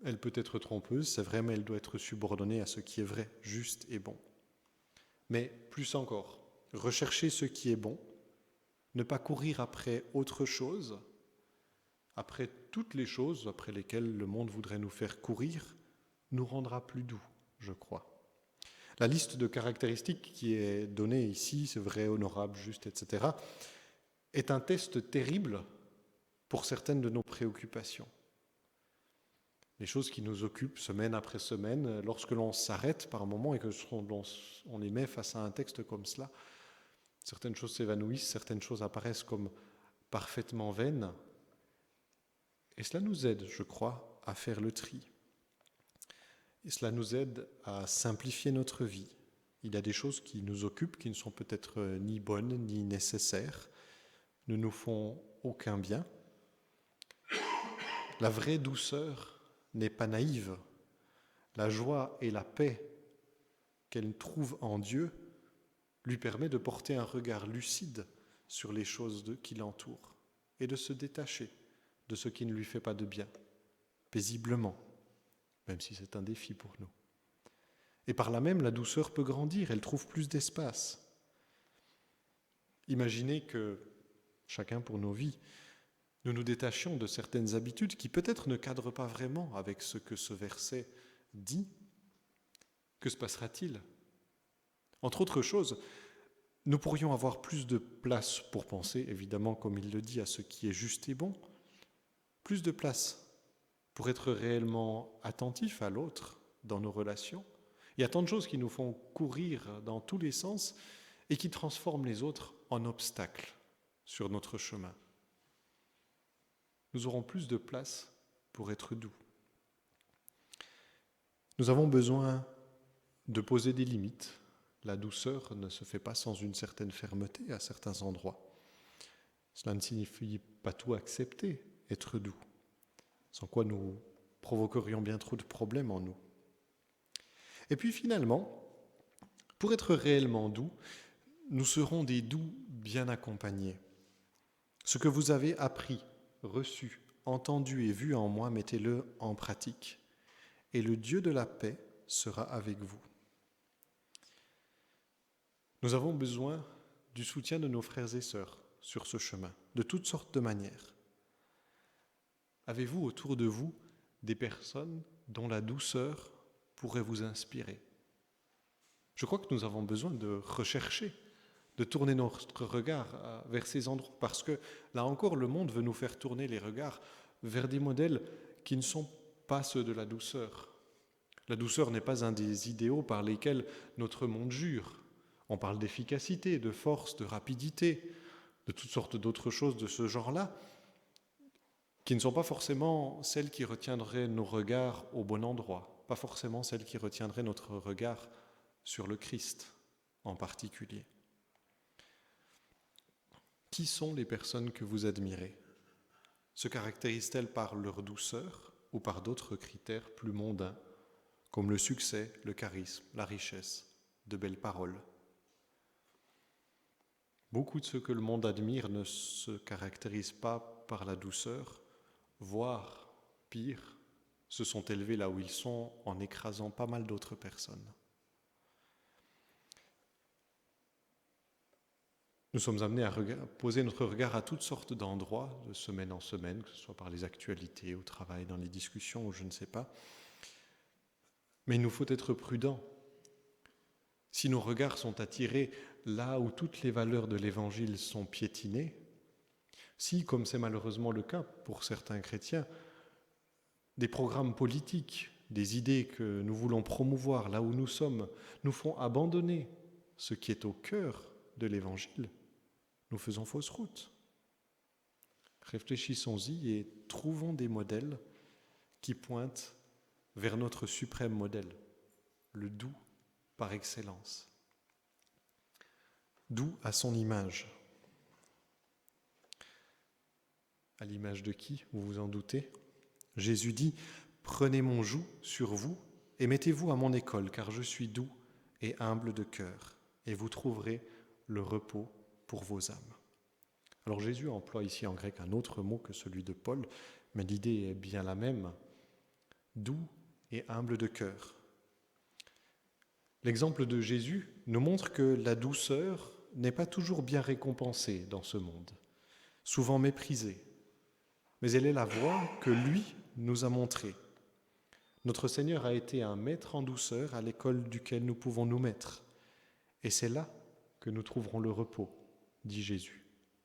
elle peut être trompeuse, c'est vrai, mais elle doit être subordonnée à ce qui est vrai, juste et bon. Mais plus encore, rechercher ce qui est bon, ne pas courir après autre chose, après toutes les choses après lesquelles le monde voudrait nous faire courir, nous rendra plus doux, je crois. La liste de caractéristiques qui est donnée ici, c'est vrai, honorable, juste, etc., est un test terrible pour certaines de nos préoccupations. Les choses qui nous occupent semaine après semaine, lorsque l'on s'arrête par un moment et que on les met face à un texte comme cela, certaines choses s'évanouissent, certaines choses apparaissent comme parfaitement vaines. Et cela nous aide, je crois, à faire le tri. Et cela nous aide à simplifier notre vie. Il y a des choses qui nous occupent, qui ne sont peut-être ni bonnes ni nécessaires, ne nous font aucun bien. La vraie douceur n'est pas naïve. La joie et la paix qu'elle trouve en Dieu lui permet de porter un regard lucide sur les choses qui l'entourent et de se détacher de ce qui ne lui fait pas de bien, paisiblement, même si c'est un défi pour nous. Et par là même, la douceur peut grandir, elle trouve plus d'espace. Imaginez que, chacun pour nos vies, nous nous détachions de certaines habitudes qui peut-être ne cadrent pas vraiment avec ce que ce verset dit. Que se passera-t-il ? Entre autres choses, nous pourrions avoir plus de place pour penser, évidemment, comme il le dit, à ce qui est juste et bon, plus de place pour être réellement attentif à l'autre dans nos relations. Il y a tant de choses qui nous font courir dans tous les sens et qui transforment les autres en obstacles sur notre chemin. Nous aurons plus de place pour être doux. Nous avons besoin de poser des limites. La douceur ne se fait pas sans une certaine fermeté à certains endroits. Cela ne signifie pas tout accepter, être doux, sans quoi nous provoquerions bien trop de problèmes en nous. Et puis finalement, pour être réellement doux, nous serons des doux bien accompagnés. Ce que vous avez appris, reçu, entendu et vu en moi, mettez-le en pratique. Et le Dieu de la paix sera avec vous. Nous avons besoin du soutien de nos frères et sœurs sur ce chemin, de toutes sortes de manières. Avez-vous autour de vous des personnes dont la douceur pourrait vous inspirer ? Je crois que nous avons besoin de rechercher, de tourner notre regard vers ces endroits, parce que, là encore, le monde veut nous faire tourner les regards vers des modèles qui ne sont pas ceux de la douceur. La douceur n'est pas un des idéaux par lesquels notre monde jure. On parle d'efficacité, de force, de rapidité, de toutes sortes d'autres choses de ce genre-là, qui ne sont pas forcément celles qui retiendraient nos regards au bon endroit, pas forcément celles qui retiendraient notre regard sur le Christ en particulier. Qui sont les personnes que vous admirez ? Se caractérisent-elles par leur douceur ou par d'autres critères plus mondains, comme le succès, le charisme, la richesse, de belles paroles ? Beaucoup de ceux que le monde admire ne se caractérisent pas par la douceur, voire, pire, se sont élevés là où ils sont en écrasant pas mal d'autres personnes. Nous sommes amenés à poser notre regard à toutes sortes d'endroits, de semaine en semaine, que ce soit par les actualités, au travail, dans les discussions, ou je ne sais pas. Mais il nous faut être prudents. Si nos regards sont attirés là où toutes les valeurs de l'Évangile sont piétinées, si, comme c'est malheureusement le cas pour certains chrétiens, des programmes politiques, des idées que nous voulons promouvoir là où nous sommes, nous font abandonner ce qui est au cœur de l'Évangile, nous faisons fausse route. Réfléchissons-y et trouvons des modèles qui pointent vers notre suprême modèle, le doux par excellence. Doux à son image. À l'image de qui, vous vous en doutez ? Jésus dit « Prenez mon joug sur vous et mettez-vous à mon école, car je suis doux et humble de cœur, et vous trouverez le repos pour vos âmes. » Alors Jésus emploie ici en grec un autre mot que celui de Paul, mais l'idée est bien la même. Doux et humble de cœur. L'exemple de Jésus nous montre que la douceur n'est pas toujours bien récompensée dans ce monde, souvent méprisée, mais elle est la voie que lui nous a montrée. Notre Seigneur a été un maître en douceur à l'école duquel nous pouvons nous mettre, et c'est là que nous trouverons le repos, dit Jésus.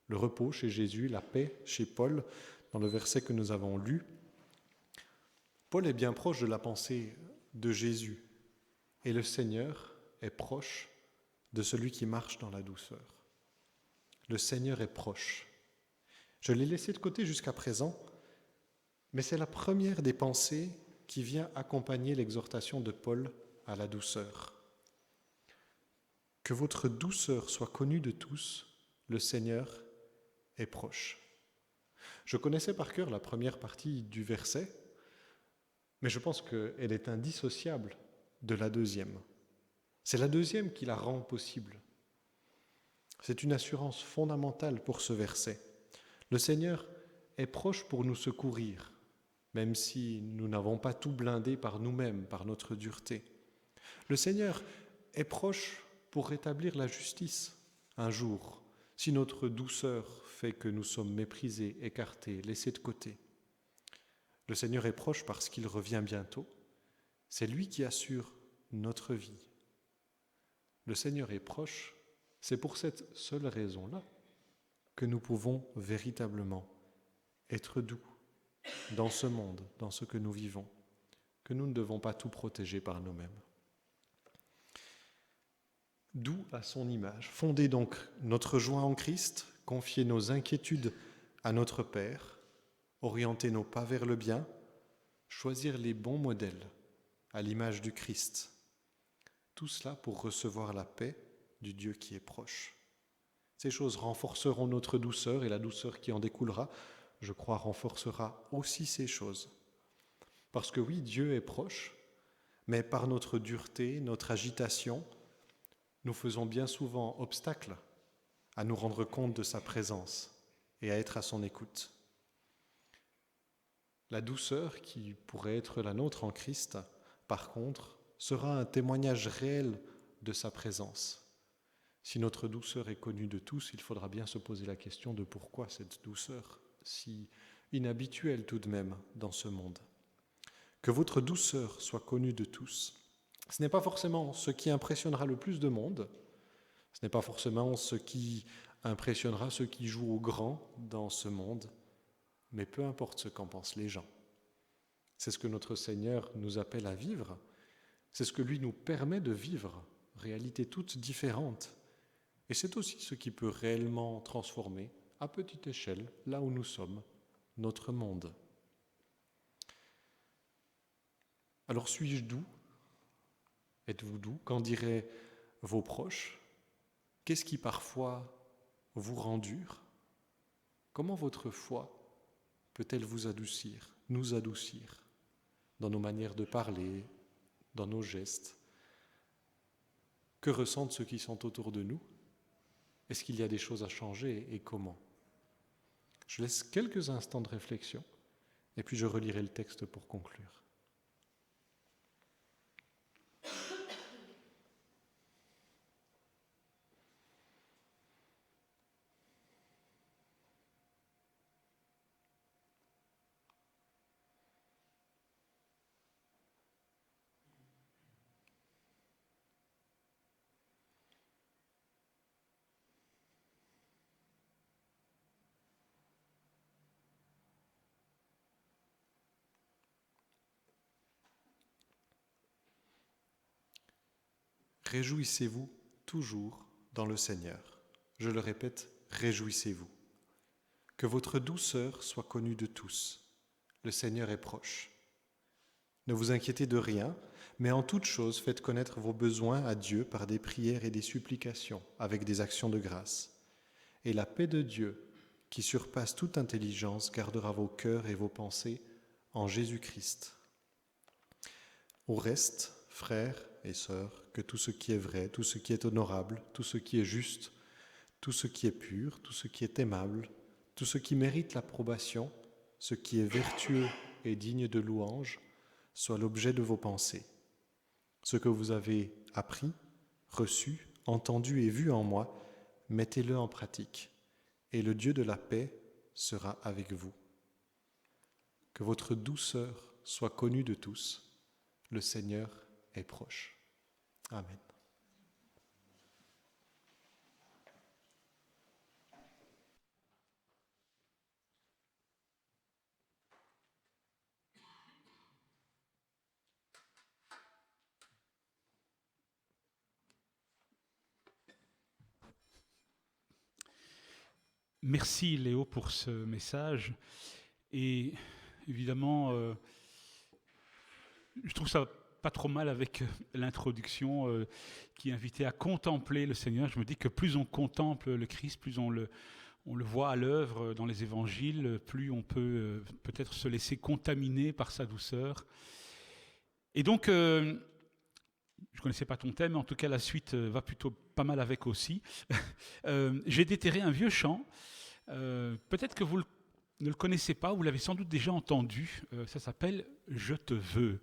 Le repos chez Jésus, la paix chez Paul, dans le verset que nous avons lu. Paul est bien proche de la pensée de Jésus, et le Seigneur est proche de celui qui marche dans la douceur. Le Seigneur est proche. Je l'ai laissé de côté jusqu'à présent, mais c'est la première des pensées qui vient accompagner l'exhortation de Paul à la douceur. Que votre douceur soit connue de tous, le Seigneur est proche. Je connaissais par cœur la première partie du verset, mais je pense qu'elle est indissociable de la deuxième. C'est la deuxième qui la rend possible. C'est une assurance fondamentale pour ce verset. Le Seigneur est proche pour nous secourir, même si nous n'avons pas tout blindé par nous-mêmes, par notre dureté. Le Seigneur est proche pour rétablir la justice un jour, si notre douceur fait que nous sommes méprisés, écartés, laissés de côté. Le Seigneur est proche parce qu'il revient bientôt. C'est lui qui assure notre vie. Le Seigneur est proche, c'est pour cette seule raison-là que nous pouvons véritablement être doux dans ce monde, dans ce que nous vivons, que nous ne devons pas tout protéger par nous-mêmes. Doux à son image. Fondez donc notre joie en Christ, confiez nos inquiétudes à notre Père, orienter nos pas vers le bien, choisir les bons modèles à l'image du Christ. Tout cela pour recevoir la paix du Dieu qui est proche. Ces choses renforceront notre douceur et la douceur qui en découlera, je crois, renforcera aussi ces choses. Parce que oui, Dieu est proche, mais par notre dureté, notre agitation, nous faisons bien souvent obstacle à nous rendre compte de sa présence et à être à son écoute. La douceur qui pourrait être la nôtre en Christ, par contre, sera un témoignage réel de sa présence. Si notre douceur est connue de tous, il faudra bien se poser la question de pourquoi cette douceur, si inhabituelle tout de même dans ce monde. Que votre douceur soit connue de tous. Ce n'est pas forcément ce qui impressionnera le plus de monde, ce n'est pas forcément ce qui impressionnera ceux qui jouent au grand dans ce monde, mais peu importe ce qu'en pensent les gens. C'est ce que notre Seigneur nous appelle à vivre, c'est ce que lui nous permet de vivre, réalités toutes différentes. Et c'est aussi ce qui peut réellement transformer, à petite échelle, là où nous sommes, notre monde. Alors suis-je doux ? Êtes-vous doux ? Qu'en diraient vos proches ? Qu'est-ce qui parfois vous rend dur ? Comment votre foi peut-elle vous adoucir, nous adoucir, dans nos manières de parler, dans nos gestes ? Que ressentent ceux qui sont autour de nous ? Est-ce qu'il y a des choses à changer et comment ? Je laisse quelques instants de réflexion et puis je relirai le texte pour conclure. Réjouissez-vous toujours dans le Seigneur. Je le répète, réjouissez-vous. Que votre douceur soit connue de tous. Le Seigneur est proche. Ne vous inquiétez de rien, mais en toute chose faites connaître vos besoins à Dieu par des prières et des supplications, avec des actions de grâce. Et la paix de Dieu, qui surpasse toute intelligence, gardera vos cœurs et vos pensées en Jésus-Christ. Au reste, frères et sœurs, que tout ce qui est vrai, tout ce qui est honorable, tout ce qui est juste, tout ce qui est pur, tout ce qui est aimable, tout ce qui mérite l'approbation, ce qui est vertueux et digne de louange, soit l'objet de vos pensées. Ce que vous avez appris, reçu, entendu et vu en moi, mettez-le en pratique, et le Dieu de la paix sera avec vous. Que votre douceur soit connue de tous. Le Seigneur est proche. Amen. Merci Léo pour ce message. Et évidemment, je trouve ça pas trop mal avec l'introduction qui invitait à contempler le Seigneur. Je me dis que plus on contemple le Christ, plus on le voit à l'œuvre dans les évangiles, plus on peut peut-être se laisser contaminer par sa douceur. Et donc, je ne connaissais pas ton thème, mais en tout cas la suite va plutôt pas mal avec aussi. J'ai déterré un vieux chant. Peut-être que vous le ne le connaissez pas, vous l'avez sans doute déjà entendu, ça s'appelle « Je te veux ».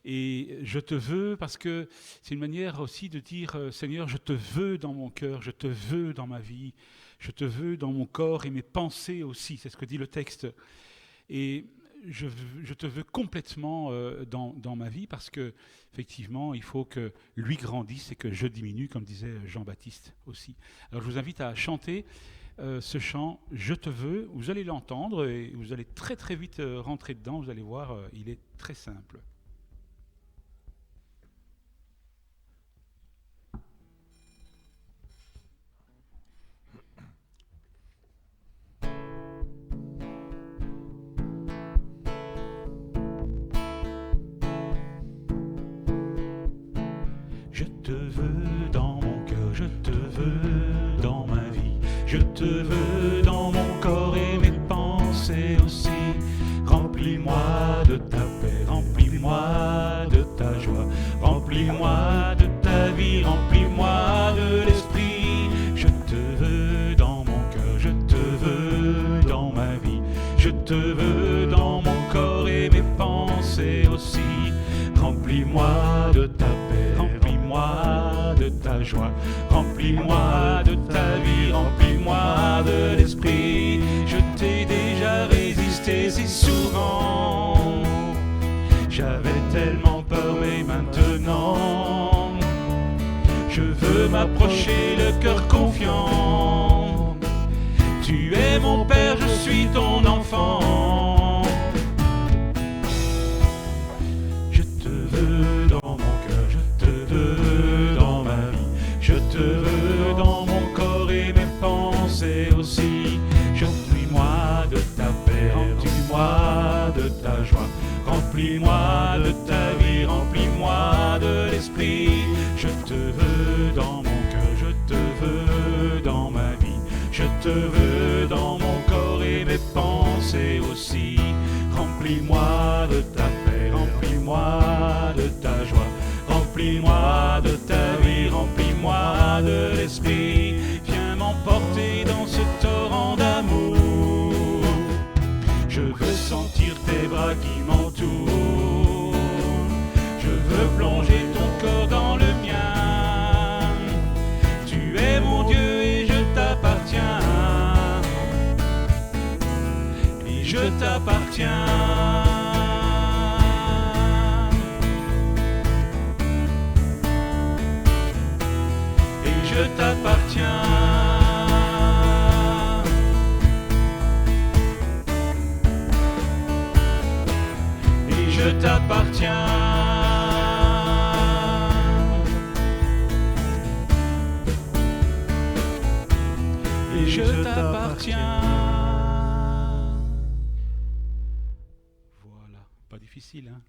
Et je te veux parce que c'est une manière aussi de dire « Seigneur, je te veux dans mon cœur, je te veux dans ma vie, je te veux dans mon corps et mes pensées aussi », c'est ce que dit le texte. Et je te veux complètement dans ma vie parce que effectivement, il faut que lui grandisse et que je diminue, comme disait Jean-Baptiste aussi. Alors je vous invite à chanter ce chant « Je te veux ». Vous allez l'entendre et vous allez très très vite rentrer dedans. Vous allez voir, il est très simple. Je te veux dans mon cœur, je te veux dans ma vie. Je te veux dans mon corps et mes pensées aussi. Remplis-moi de ta paix, remplis-moi de ta joie. Remplis-moi de ta vie, remplis-moi de l'esprit. Je te veux dans mon cœur, je te veux dans ma vie. Je te veux dans mon corps et mes pensées aussi. Remplis-moi de ta paix, remplis-moi de ta joie. Remplis-moi de ta vie, remplis-moi de l'esprit. Je t'ai déjà résisté si souvent. J'avais tellement peur, mais maintenant je veux m'approcher le cœur confiant. Tu es mon Père, je suis ton enfant. Je te veux dans mon cœur, je te veux dans ma vie. Je te veux dans mon corps et mes pensées aussi. Remplis-moi de ta paix, remplis-moi de ta joie. Remplis-moi de ta vie, remplis-moi de l'esprit. Je te veux dans mon cœur, je te veux dans ma vie. Je te veux dans mon corps et mes pensées aussi. Remplis-moi de ta paix, remplis-moi de ta joie. Remplis-moi de ta vie, remplis-moi de l'esprit. Viens m'emporter dans ce torrent d'amour. Je veux sentir tes bras qui m'entourent. Je veux plonger ton corps dans le mien. Tu es mon Dieu et je t'appartiens. Et je t'appartiens. Et je t'appartiens. Je t'appartiens. Et je t'appartiens. Voilà, pas difficile, hein?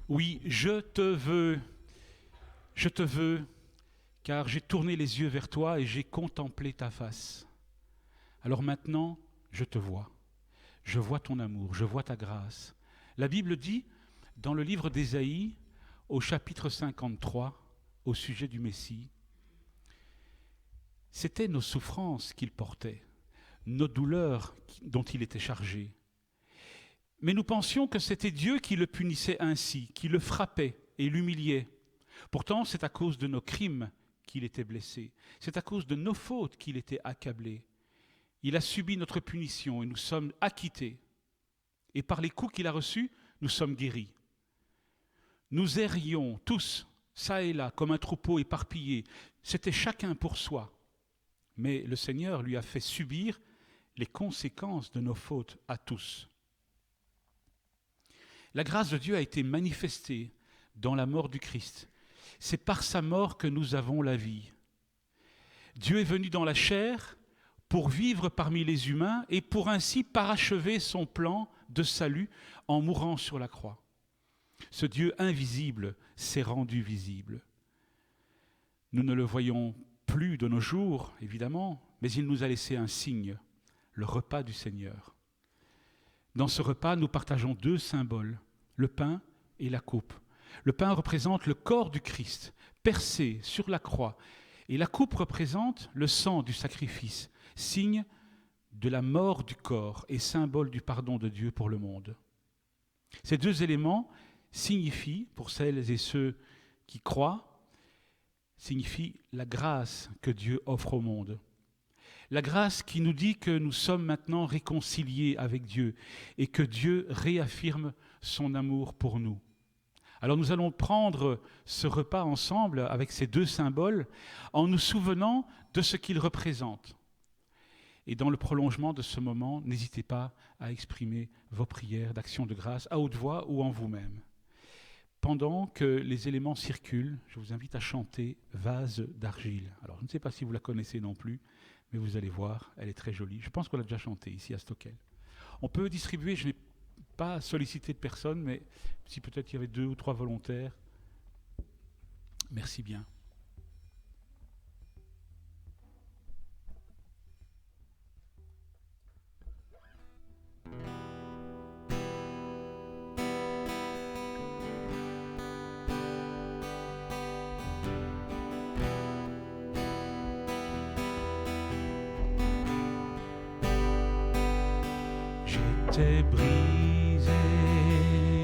Oui, je te veux, car j'ai tourné les yeux vers toi et j'ai contemplé ta face. Alors maintenant, je te vois. Je vois ton amour, je vois ta grâce. La Bible dit, dans le livre d'Ésaïe, au chapitre 53, au sujet du Messie, c'était nos souffrances qu'il portait, nos douleurs dont il était chargé. Mais nous pensions que c'était Dieu qui le punissait ainsi, qui le frappait et l'humiliait. Pourtant, c'est à cause de nos crimes qu'il était blessé. C'est à cause de nos fautes qu'il était accablé. Il a subi notre punition et nous sommes acquittés. Et par les coups qu'il a reçus, nous sommes guéris. Nous errions tous, çà et là, comme un troupeau éparpillé. C'était chacun pour soi. Mais le Seigneur lui a fait subir les conséquences de nos fautes à tous. La grâce de Dieu a été manifestée dans la mort du Christ. C'est par sa mort que nous avons la vie. Dieu est venu dans la chair pour vivre parmi les humains et pour ainsi parachever son plan de salut en mourant sur la croix. Ce Dieu invisible s'est rendu visible. Nous ne le voyons plus de nos jours, évidemment, mais il nous a laissé un signe, le repas du Seigneur. Dans ce repas, nous partageons deux symboles, le pain et la coupe. Le pain représente le corps du Christ, percé sur la croix, et la coupe représente le sang du sacrifice, signe de la mort du corps et symbole du pardon de Dieu pour le monde. Ces deux éléments signifient, pour celles et ceux qui croient, signifient la grâce que Dieu offre au monde. La grâce qui nous dit que nous sommes maintenant réconciliés avec Dieu et que Dieu réaffirme son amour pour nous. Alors nous allons prendre ce repas ensemble avec ces deux symboles en nous souvenant de ce qu'ils représentent. Et dans le prolongement de ce moment, n'hésitez pas à exprimer vos prières d'action de grâce à haute voix ou en vous-même. Pendant que les éléments circulent, je vous invite à chanter « Vase d'argile ». Alors je ne sais pas si vous la connaissez non plus, mais vous allez voir, elle est très jolie. Je pense qu'on l'a déjà chantée ici à Stockel. On peut distribuer, je n'ai pas sollicité de personne, mais si peut-être il y avait 2 ou 3 volontaires, merci bien. J'étais brisé,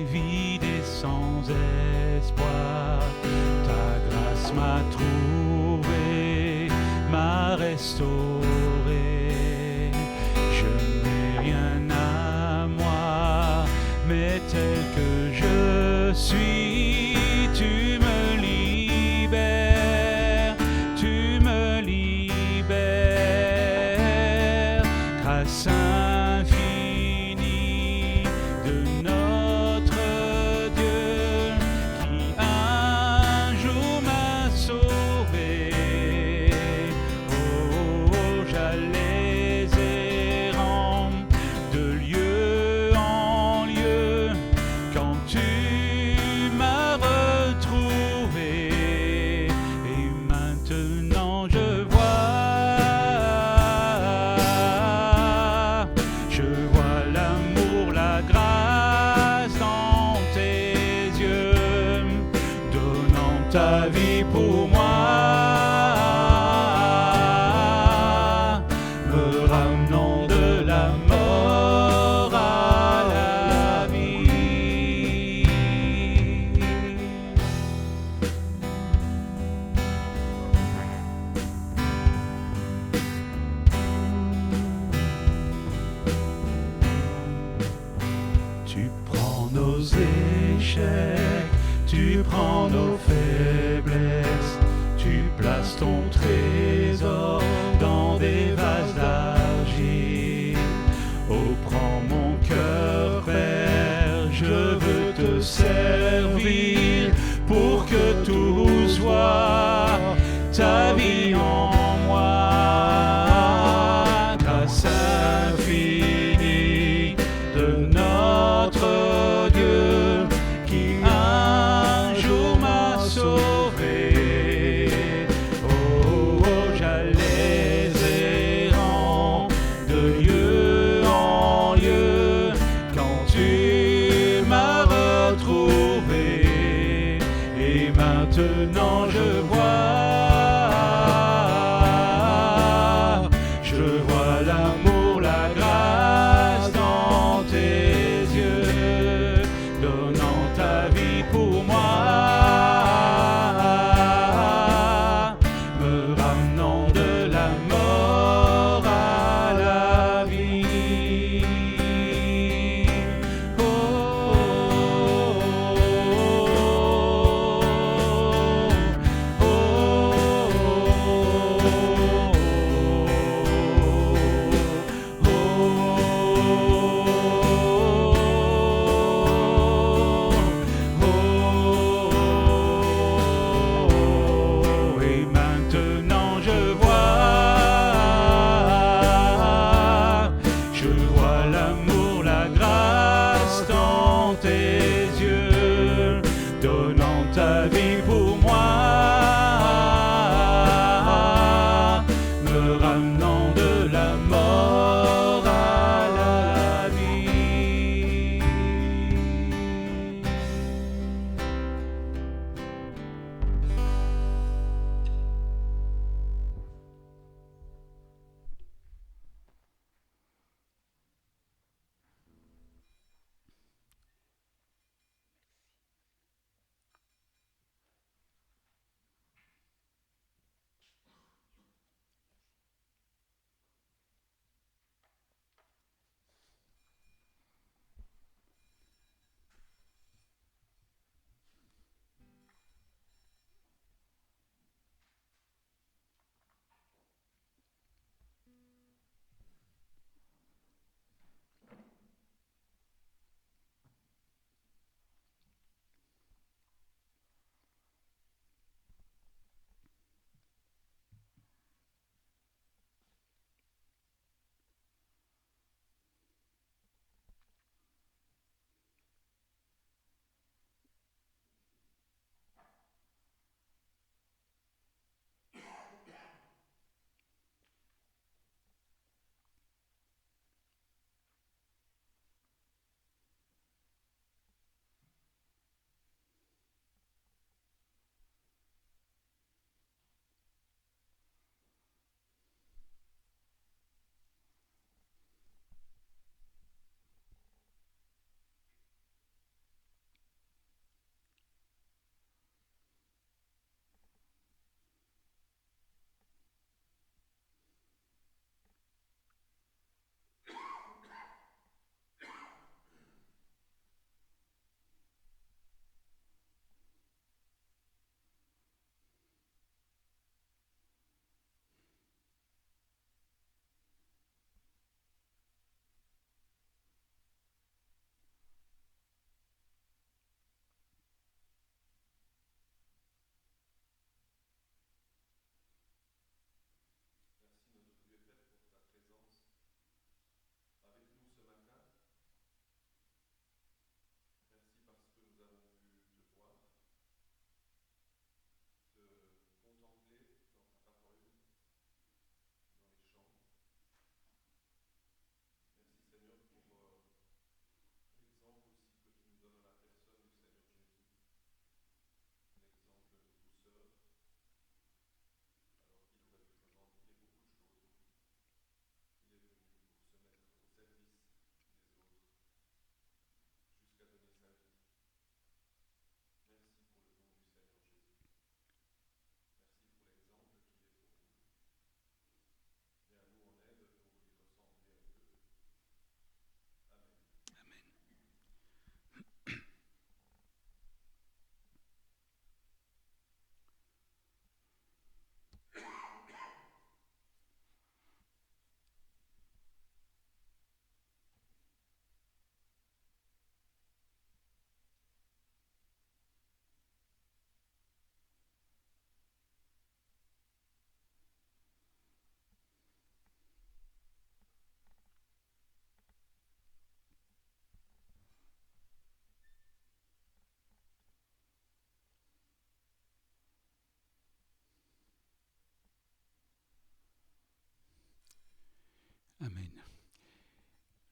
vide et sans espoir. Ta grâce m'a trouvé, m'a restauré. Je n'ai rien à moi, mais tel que je suis, tu me libères, tu me libères. Grâce infinie de notre Dieu qui un jour m'a sauvé. Oh, j'allais errant de lieu en lieu quand tu m'as retrouvé. Et maintenant je vois l'amour, la grâce dans tes yeux, donnant ta vie pour moi, me ramenant de la mort à la vie. Tu prends nos échecs, tu prends nos faiblesses, tu places ton trésor dans des vases d'argile. Oh, prends mon cœur, Père, je veux te servir pour que tout soit ta vie en moi. Grâce infinie de notre Dieu qui un jour m'a sauvé. Oh, j'allais errant de lieu en lieu quand tu m'as retrouvé. Et maintenant je vois l'amour, la grâce dans tes yeux, donnant ta vie pour moi, me ramenant de la mort à la vie. Oh, oh, et maintenant je vois l'amour, la grâce dans tes yeux, donnant ta vie pour moi, me ramenant de la mort à la vie.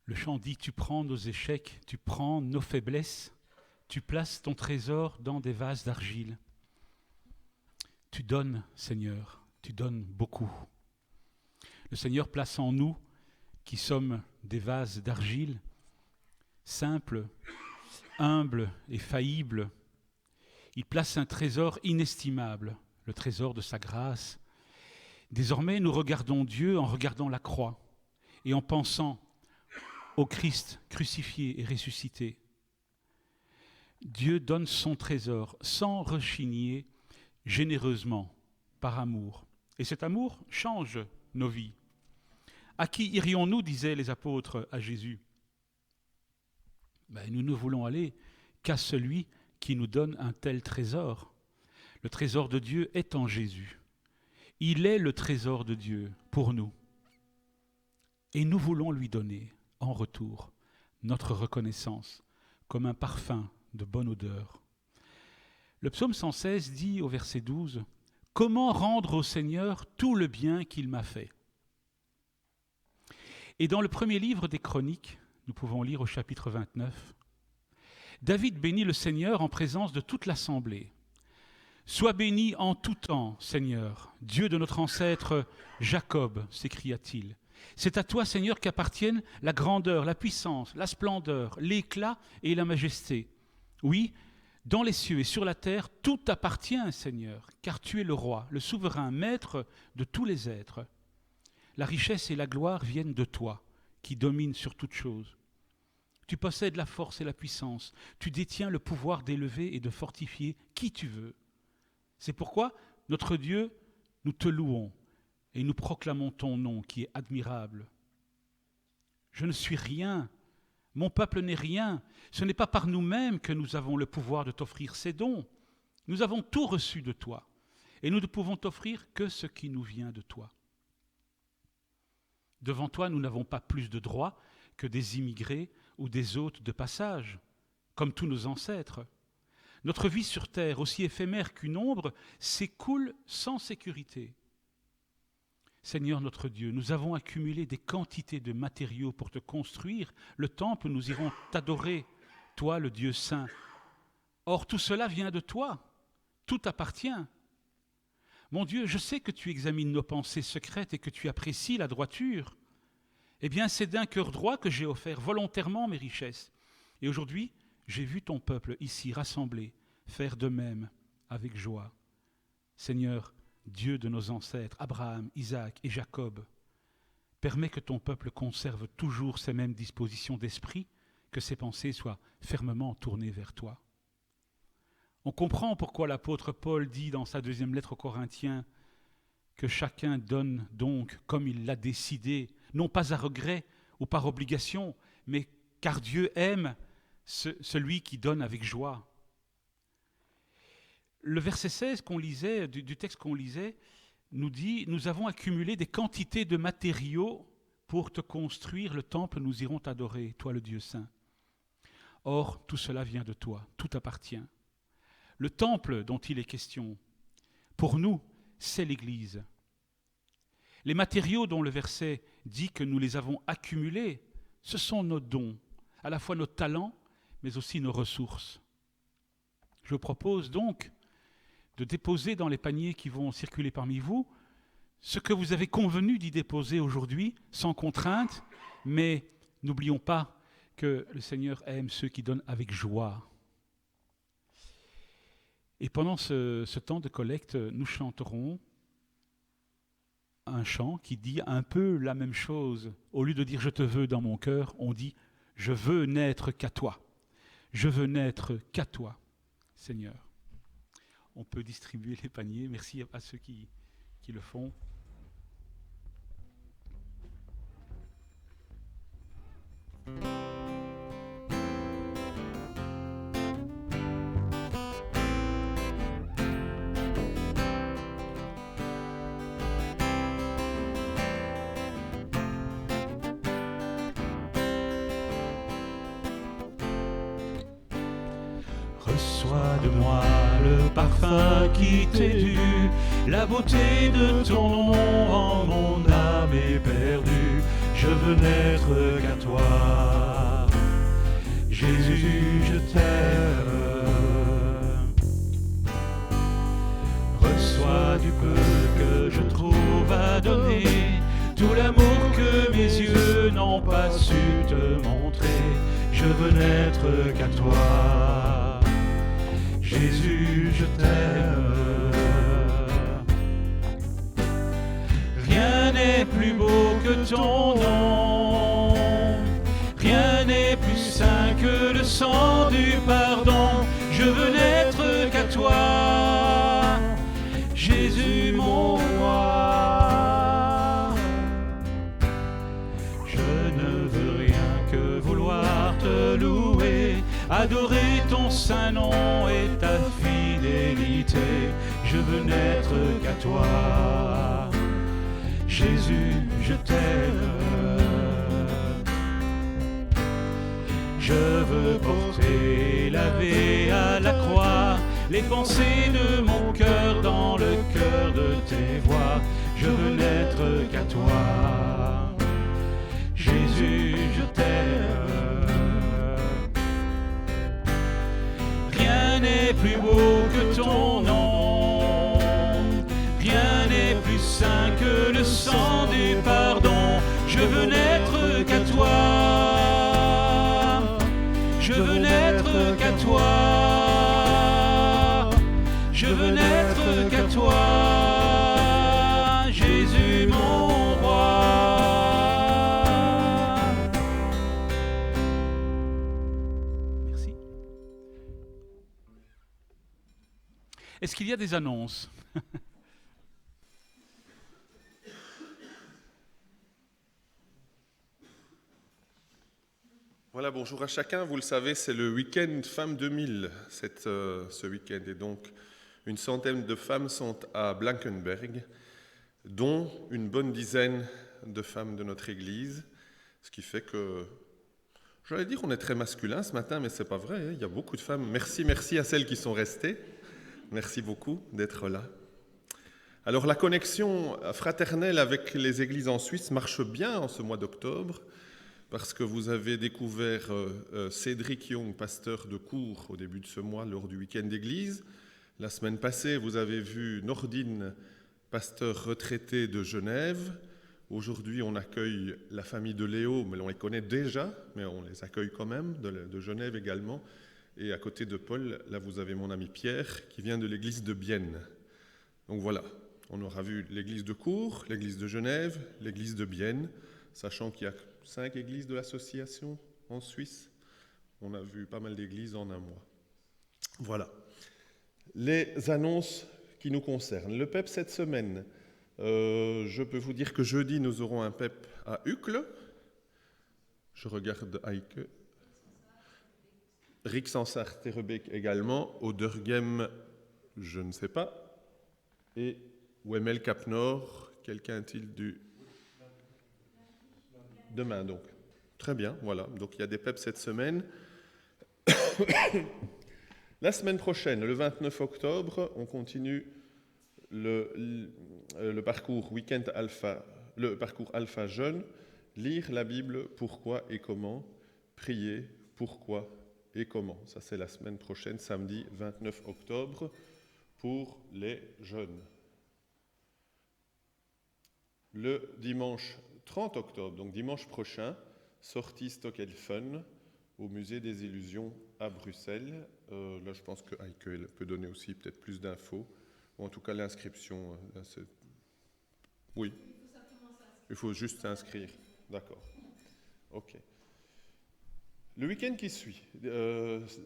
Le chant dit, tu prends nos échecs, tu prends nos faiblesses, tu places ton trésor dans des vases d'argile. Tu donnes, Seigneur, tu donnes beaucoup. Le Seigneur place en nous, qui sommes des vases d'argile, simples, humbles et faillibles. Il place un trésor inestimable, le trésor de sa grâce. Désormais, nous regardons Dieu en regardant la croix et en pensant au Christ crucifié et ressuscité. Dieu donne son trésor sans rechigner, généreusement, par amour. Et cet amour change nos vies. À qui irions-nous, disaient les apôtres à Jésus? Nous ne voulons aller qu'à celui qui nous donne un tel trésor. Le trésor de Dieu est en Jésus. Il est le trésor de Dieu pour nous. Et nous voulons lui donner, en retour, notre reconnaissance, comme un parfum de bonne odeur. Le psaume 116 dit au verset 12, « Comment rendre au Seigneur tout le bien qu'il m'a fait ?» Et dans le premier livre des Chroniques, nous pouvons lire au chapitre 29, David bénit le Seigneur en présence de toute l'assemblée. « Sois béni en tout temps, Seigneur, Dieu de notre ancêtre Jacob, s'écria-t-il. C'est à toi, Seigneur, qu'appartiennent la grandeur, la puissance, la splendeur, l'éclat et la majesté. Oui, dans les cieux et sur la terre, tout t'appartient, Seigneur, car tu es le roi, le souverain, maître de tous les êtres. La richesse et la gloire viennent de toi, qui domines sur toute chose. Tu possèdes la force et la puissance. Tu détiens le pouvoir d'élever et de fortifier qui tu veux. C'est pourquoi, notre Dieu, nous te louons et nous proclamons ton nom qui est admirable. Je ne suis rien, mon peuple n'est rien. Ce n'est pas par nous-mêmes que nous avons le pouvoir de t'offrir ces dons. Nous avons tout reçu de toi et nous ne pouvons t'offrir que ce qui nous vient de toi. Devant toi, nous n'avons pas plus de droits que des immigrés ou des hôtes de passage, comme tous nos ancêtres. Notre vie sur terre, aussi éphémère qu'une ombre, s'écoule sans sécurité. Seigneur notre Dieu, nous avons accumulé des quantités de matériaux pour te construire le temple où nous irons t'adorer, toi le Dieu saint. Or, tout cela vient de toi, tout t'appartient. Mon Dieu, je sais que tu examines nos pensées secrètes et que tu apprécies la droiture. Eh bien, c'est d'un cœur droit que j'ai offert volontairement mes richesses. Et aujourd'hui, j'ai vu ton peuple ici rassemblé faire de même avec joie. Seigneur, Dieu de nos ancêtres, Abraham, Isaac et Jacob, permets que ton peuple conserve toujours ces mêmes dispositions d'esprit, que ses pensées soient fermement tournées vers toi. On comprend pourquoi l'apôtre Paul dit dans sa deuxième lettre aux Corinthiens que chacun donne donc comme il l'a décidé, non pas à regret ou par obligation, mais car Dieu aime celui qui donne avec joie. Le verset 16 qu'on lisait, du texte qu'on lisait, nous dit « Nous avons accumulé des quantités de matériaux pour te construire le temple, nous irons t'adorer, toi le Dieu saint. » Or, tout cela vient de toi, tout appartient. Le temple dont il est question, pour nous, c'est l'Église. Les matériaux dont le verset dit que nous les avons accumulés, ce sont nos dons, à la fois nos talents, mais aussi nos ressources. Je vous propose donc de déposer dans les paniers qui vont circuler parmi vous ce que vous avez convenu d'y déposer aujourd'hui, sans contrainte, mais n'oublions pas que le Seigneur aime ceux qui donnent avec joie. Et pendant ce temps de collecte, nous chanterons un chant qui dit un peu la même chose. Au lieu de dire « je te veux dans mon cœur », on dit « je veux n'être qu'à toi ». Je veux n'être qu'à toi, Seigneur. On peut distribuer les paniers. Merci à ceux qui le font. Reçois de moi le parfum qui t'est dû, la beauté de ton nom en mon âme est perdue. je veux n'être qu'à toi. Jésus, je t'aime. Reçois du peu que je trouve à donner, tout l'amour que mes yeux n'ont pas su te montrer. Je veux n'être qu'à toi. Jésus, je t'aime. Rien n'est plus beau que ton nom. Rien n'est plus saint que le sang du pardon. Je veux n'être qu'à toi, Jésus mon roi. Je ne veux rien que vouloir te louer, adorer ton saint nom et ta fidélité. Je veux n'être qu'à toi, Jésus, je t'aime. Je veux porter lavé à la croix les pensées de mon cœur dans le cœur de tes voix. Je veux n'être qu'à toi, Jésus, je t'aime. Rien n'est plus beau que ton nom, rien n'est plus saint que le sang du pardon. Je veux n'être qu'à toi. Je veux n'être qu'à toi, je veux n'être qu'à toi, Jésus mon roi. Merci. Est-ce qu'il y a des annonces ? Voilà, bonjour à chacun. Vous le savez, c'est le week-end Femmes 2000 ce week-end. Et donc, une centaine de femmes sont à Blankenberg, dont une bonne dizaine de femmes de notre Église. Ce qui fait que, j'allais dire qu'on est très masculin ce matin, mais ce n'est pas vrai. Il y a beaucoup de femmes. Merci à celles qui sont restées. Merci beaucoup d'être là. Alors, la connexion fraternelle avec les églises en Suisse marche bien en ce mois d'octobre, parce que vous avez découvert Cédric Young, pasteur de cours, au début de ce mois, lors du week-end d'église. La semaine passée, vous avez vu Nordine, pasteur retraité de Genève. Aujourd'hui, on accueille la famille de Léo, mais on les connaît déjà, mais on les accueille quand même, de Genève également. Et à côté de Paul, là, vous avez mon ami Pierre, qui vient de l'église de Bienne. Donc voilà, on aura vu l'église de Cours, l'église de Genève, l'église de Bienne, sachant qu'il y a 5 églises de l'association en Suisse. On a vu pas mal d'églises en un mois. Voilà. Les annonces qui nous concernent. Le PEP cette semaine, je peux vous dire que jeudi, nous aurons un PEP à Uccle. Je regarde Heike. Rixensart et Rebeek également. Odergem, je ne sais pas. Et Wemmel Cap Nord, quelqu'un a-t-il du... Demain, donc. Très bien, voilà. Donc, il y a des PEP cette semaine. La semaine prochaine, le 29 octobre, on continue le parcours Week-end Alpha, le parcours Alpha Jeune. Lire la Bible, pourquoi et comment. Prier, pourquoi et comment. Ça, c'est la semaine prochaine, samedi 29 octobre, pour les jeunes. Le dimanche 30 octobre, donc dimanche prochain, sortie Stock and Fun au Musée des Illusions à Bruxelles. Là, je pense que Heike peut donner aussi peut-être plus d'infos, ou en tout cas l'inscription. Oui, il faut juste s'inscrire. D'accord. OK. Le week-end qui suit,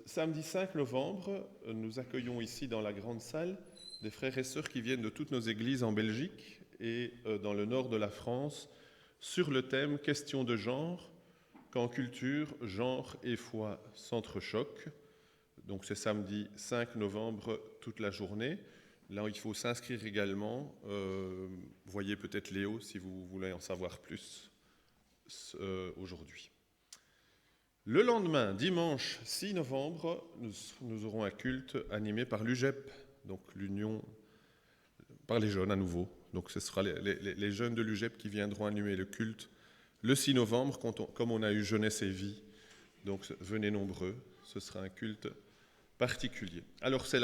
samedi 5 novembre, nous accueillons ici dans la grande salle des frères et sœurs qui viennent de toutes nos églises en Belgique et dans le nord de la France, sur le thème « Question de genre », quand culture, genre et foi s'entrechoquent. Donc c'est samedi 5 novembre, toute la journée. Là, il faut s'inscrire également. Voyez peut-être Léo si vous voulez en savoir plus aujourd'hui. Le lendemain, dimanche 6 novembre, nous aurons un culte animé par l'UGEP, donc l'Union par les jeunes à nouveau. Donc ce sera les jeunes de l'UGEP qui viendront animer le culte le 6 novembre, comme on a eu Jeunesse et Vie. Donc venez nombreux, ce sera un culte particulier. Alors c'est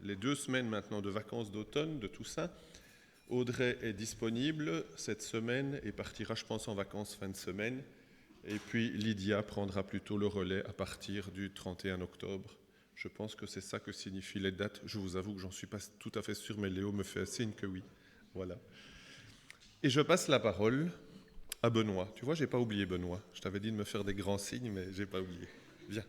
les 2 semaines maintenant de vacances d'automne, de Toussaint. Audrey est disponible cette semaine et partira, je pense, en vacances fin de semaine. Et puis Lydia prendra plutôt le relais à partir du 31 octobre. Je pense que c'est ça que signifient les dates. Je vous avoue que j'en suis pas tout à fait sûr, mais Léo me fait un signe que oui. Voilà. Et je passe la parole à Benoît. Tu vois, j'ai pas oublié Benoît. Je t'avais dit de me faire des grands signes, mais j'ai pas oublié. Viens.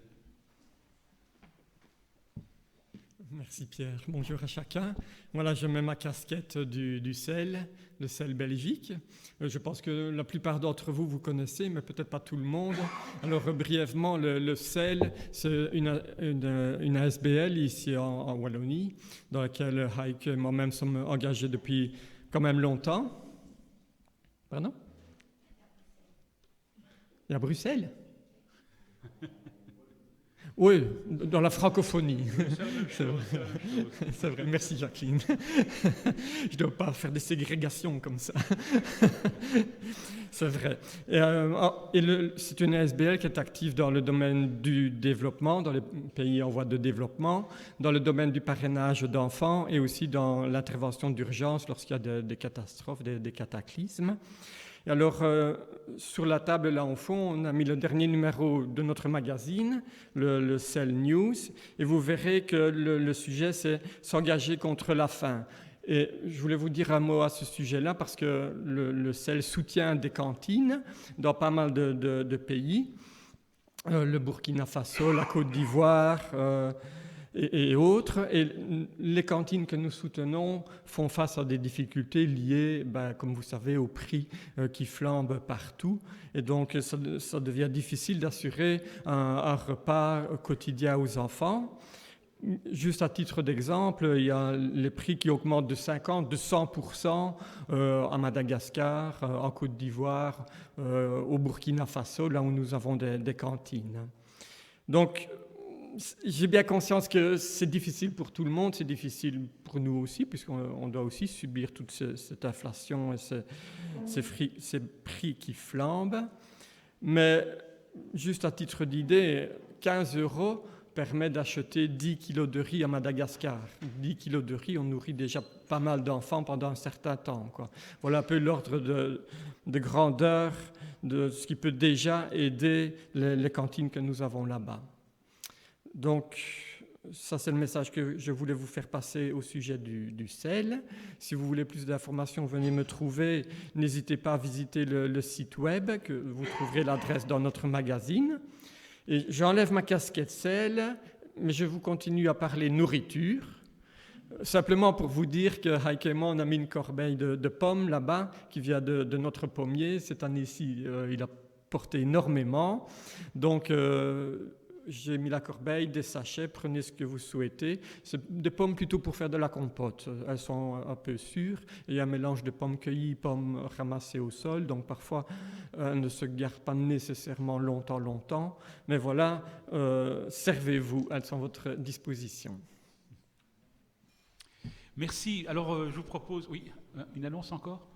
Merci Pierre. Bonjour à chacun. Voilà, je mets ma casquette du CEL, le CEL Belgique. Je pense que la plupart d'entre vous connaissez, mais peut-être pas tout le monde. Alors brièvement, le CEL, c'est une ASBL ici en Wallonie, dans laquelle Heike et moi-même sommes engagés depuis quand même longtemps. Pardon ? Et à Bruxelles ? Oui, dans la francophonie. C'est vrai. Merci Jacqueline. Je ne dois pas faire des ségrégations comme ça. C'est vrai. C'est une ASBL qui est active dans le domaine du développement, dans les pays en voie de développement, dans le domaine du parrainage d'enfants et aussi dans l'intervention d'urgence lorsqu'il y a des catastrophes, des cataclysmes. Et alors, sur la table, là, au fond, on a mis le dernier numéro de notre magazine, le CEL News, et vous verrez que le sujet, c'est « S'engager contre la faim ». Et je voulais vous dire un mot à ce sujet-là, parce que le CEL soutient des cantines dans pas mal de pays, le Burkina Faso, la Côte d'Ivoire, et autres. Et les cantines que nous soutenons font face à des difficultés liées, comme vous savez, au prix qui flambe partout. Et donc, ça devient difficile d'assurer un repas quotidien aux enfants. Juste à titre d'exemple, il y a les prix qui augmentent de 50%, de 100% à Madagascar, en Côte d'Ivoire, au Burkina Faso, là où nous avons des cantines. Donc, j'ai bien conscience que c'est difficile pour tout le monde, c'est difficile pour nous aussi, puisqu'on doit aussi subir toute cette inflation et ces prix qui flambent. Mais juste à titre d'idée, 15 € permet d'acheter 10 kilos de riz à Madagascar. 10 kilos de riz, on nourrit déjà pas mal d'enfants pendant un certain temps, quoi. Voilà un peu l'ordre de grandeur de ce qui peut déjà aider les cantines que nous avons là-bas. Donc, ça c'est le message que je voulais vous faire passer au sujet du CEL. Si vous voulez plus d'informations, venez me trouver. N'hésitez pas à visiter le site web, que vous trouverez l'adresse dans notre magazine. Et j'enlève ma casquette CEL, mais je vous continue à parler nourriture. Simplement pour vous dire que Heike et moi, on a mis une corbeille de pommes là-bas, qui vient de notre pommier. Cette année-ci, il a porté énormément. Donc, j'ai mis la corbeille, des sachets, prenez ce que vous souhaitez. C'est des pommes plutôt pour faire de la compote. Elles sont un peu sûres. Et il y a un mélange de pommes cueillies, pommes ramassées au sol. Donc parfois, elles ne se gardent pas nécessairement longtemps. Mais voilà, servez-vous, elles sont à votre disposition. Merci. Alors, je vous propose... Oui, une annonce encore ?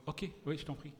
Ok, oui, je t'en prie.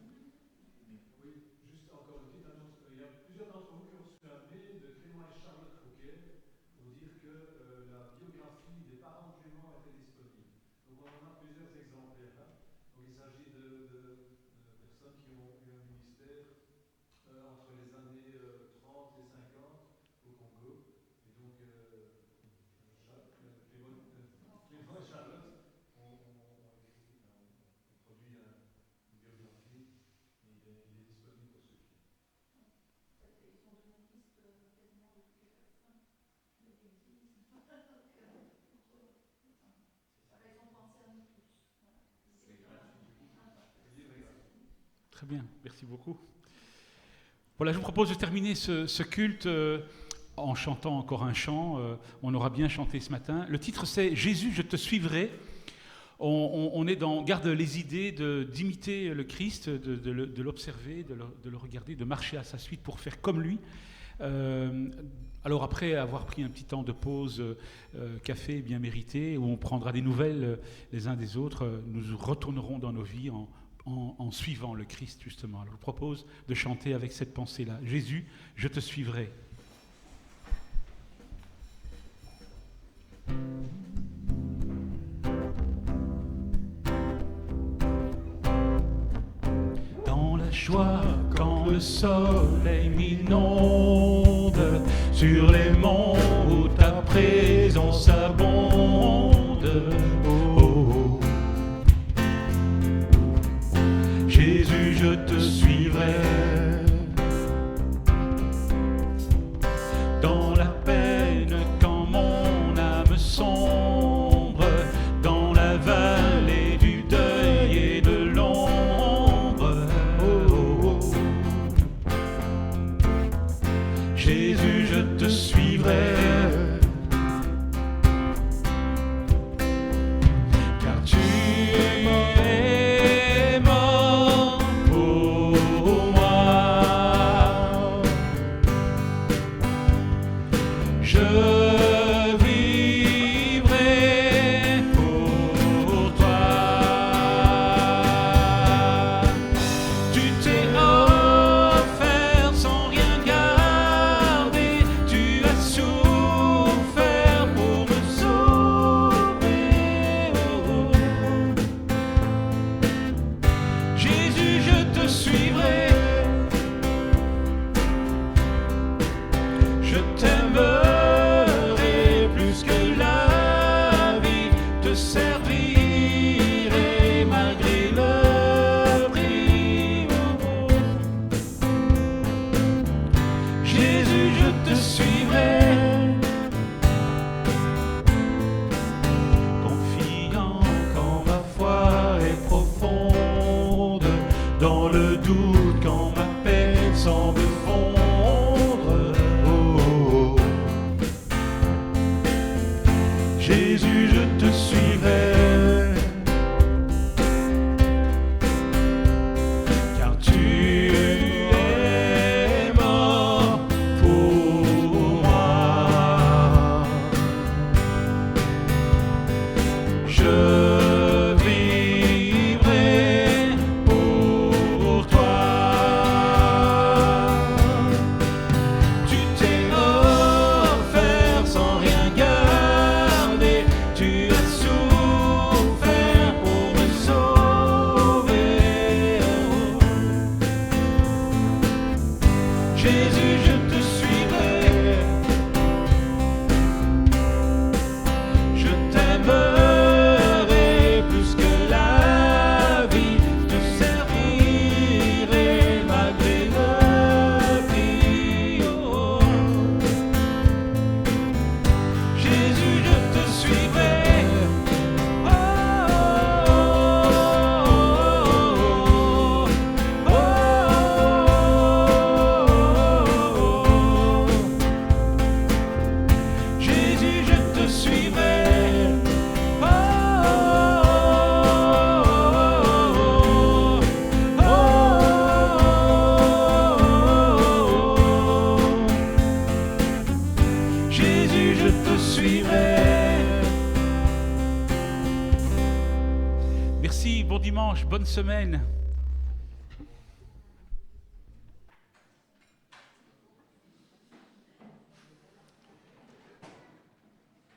Très bien, merci beaucoup. Voilà, je vous propose de terminer ce culte en chantant encore un chant. On aura bien chanté ce matin. Le titre, c'est « Jésus, je te suivrai ». On est dans, garde les idées d'imiter le Christ, de l'observer, de le regarder, de marcher à sa suite pour faire comme lui. Alors après avoir pris un petit temps de pause café bien mérité, où on prendra des nouvelles les uns des autres, nous retournerons dans nos vies en en suivant le Christ, justement. Alors, je vous propose de chanter avec cette pensée-là. Jésus, je te suivrai. Dans la joie, quand le soleil m'inonde, sur les monts où ta présence abonde. Oh, oh. Jésus, je te suivrai. Dans la peine, quand mon âme sombre, dans la vallée du deuil et de l'ombre. Oh, oh. Jésus, je te suivrai. Car tu es mort pour moi. Je vivrai pour toi. Tu t'es offert sans rien garder. Tu as souffert pour me sauver. Oh, oh. Jésus, je te suivrai. Je t'aimerai plus que la vie, te servirai malgré le prix. Oh, oh. Jésus, je te suivrai. Confiant quand ma foi est profonde, dans le doute quand ma peine semble fondre. Oh, oh. Jésus, je te suivrai. Car tu es mort pour moi. Je vivrai pour toi. Tu t'es offert sans rien garder. Tu as souffert pour me sauver. Oh. Jésus, je te suivrai. Je t'aimerai plus que la vie, te servirai malgré le prix. Oh. Jésus, je te suivrai. Oh, oh, oh, oh, oh. Jésus, je te suivrai. Oh, oh, oh, oh. Jésus, je te suivrai. Merci, bon dimanche, bonne semaine.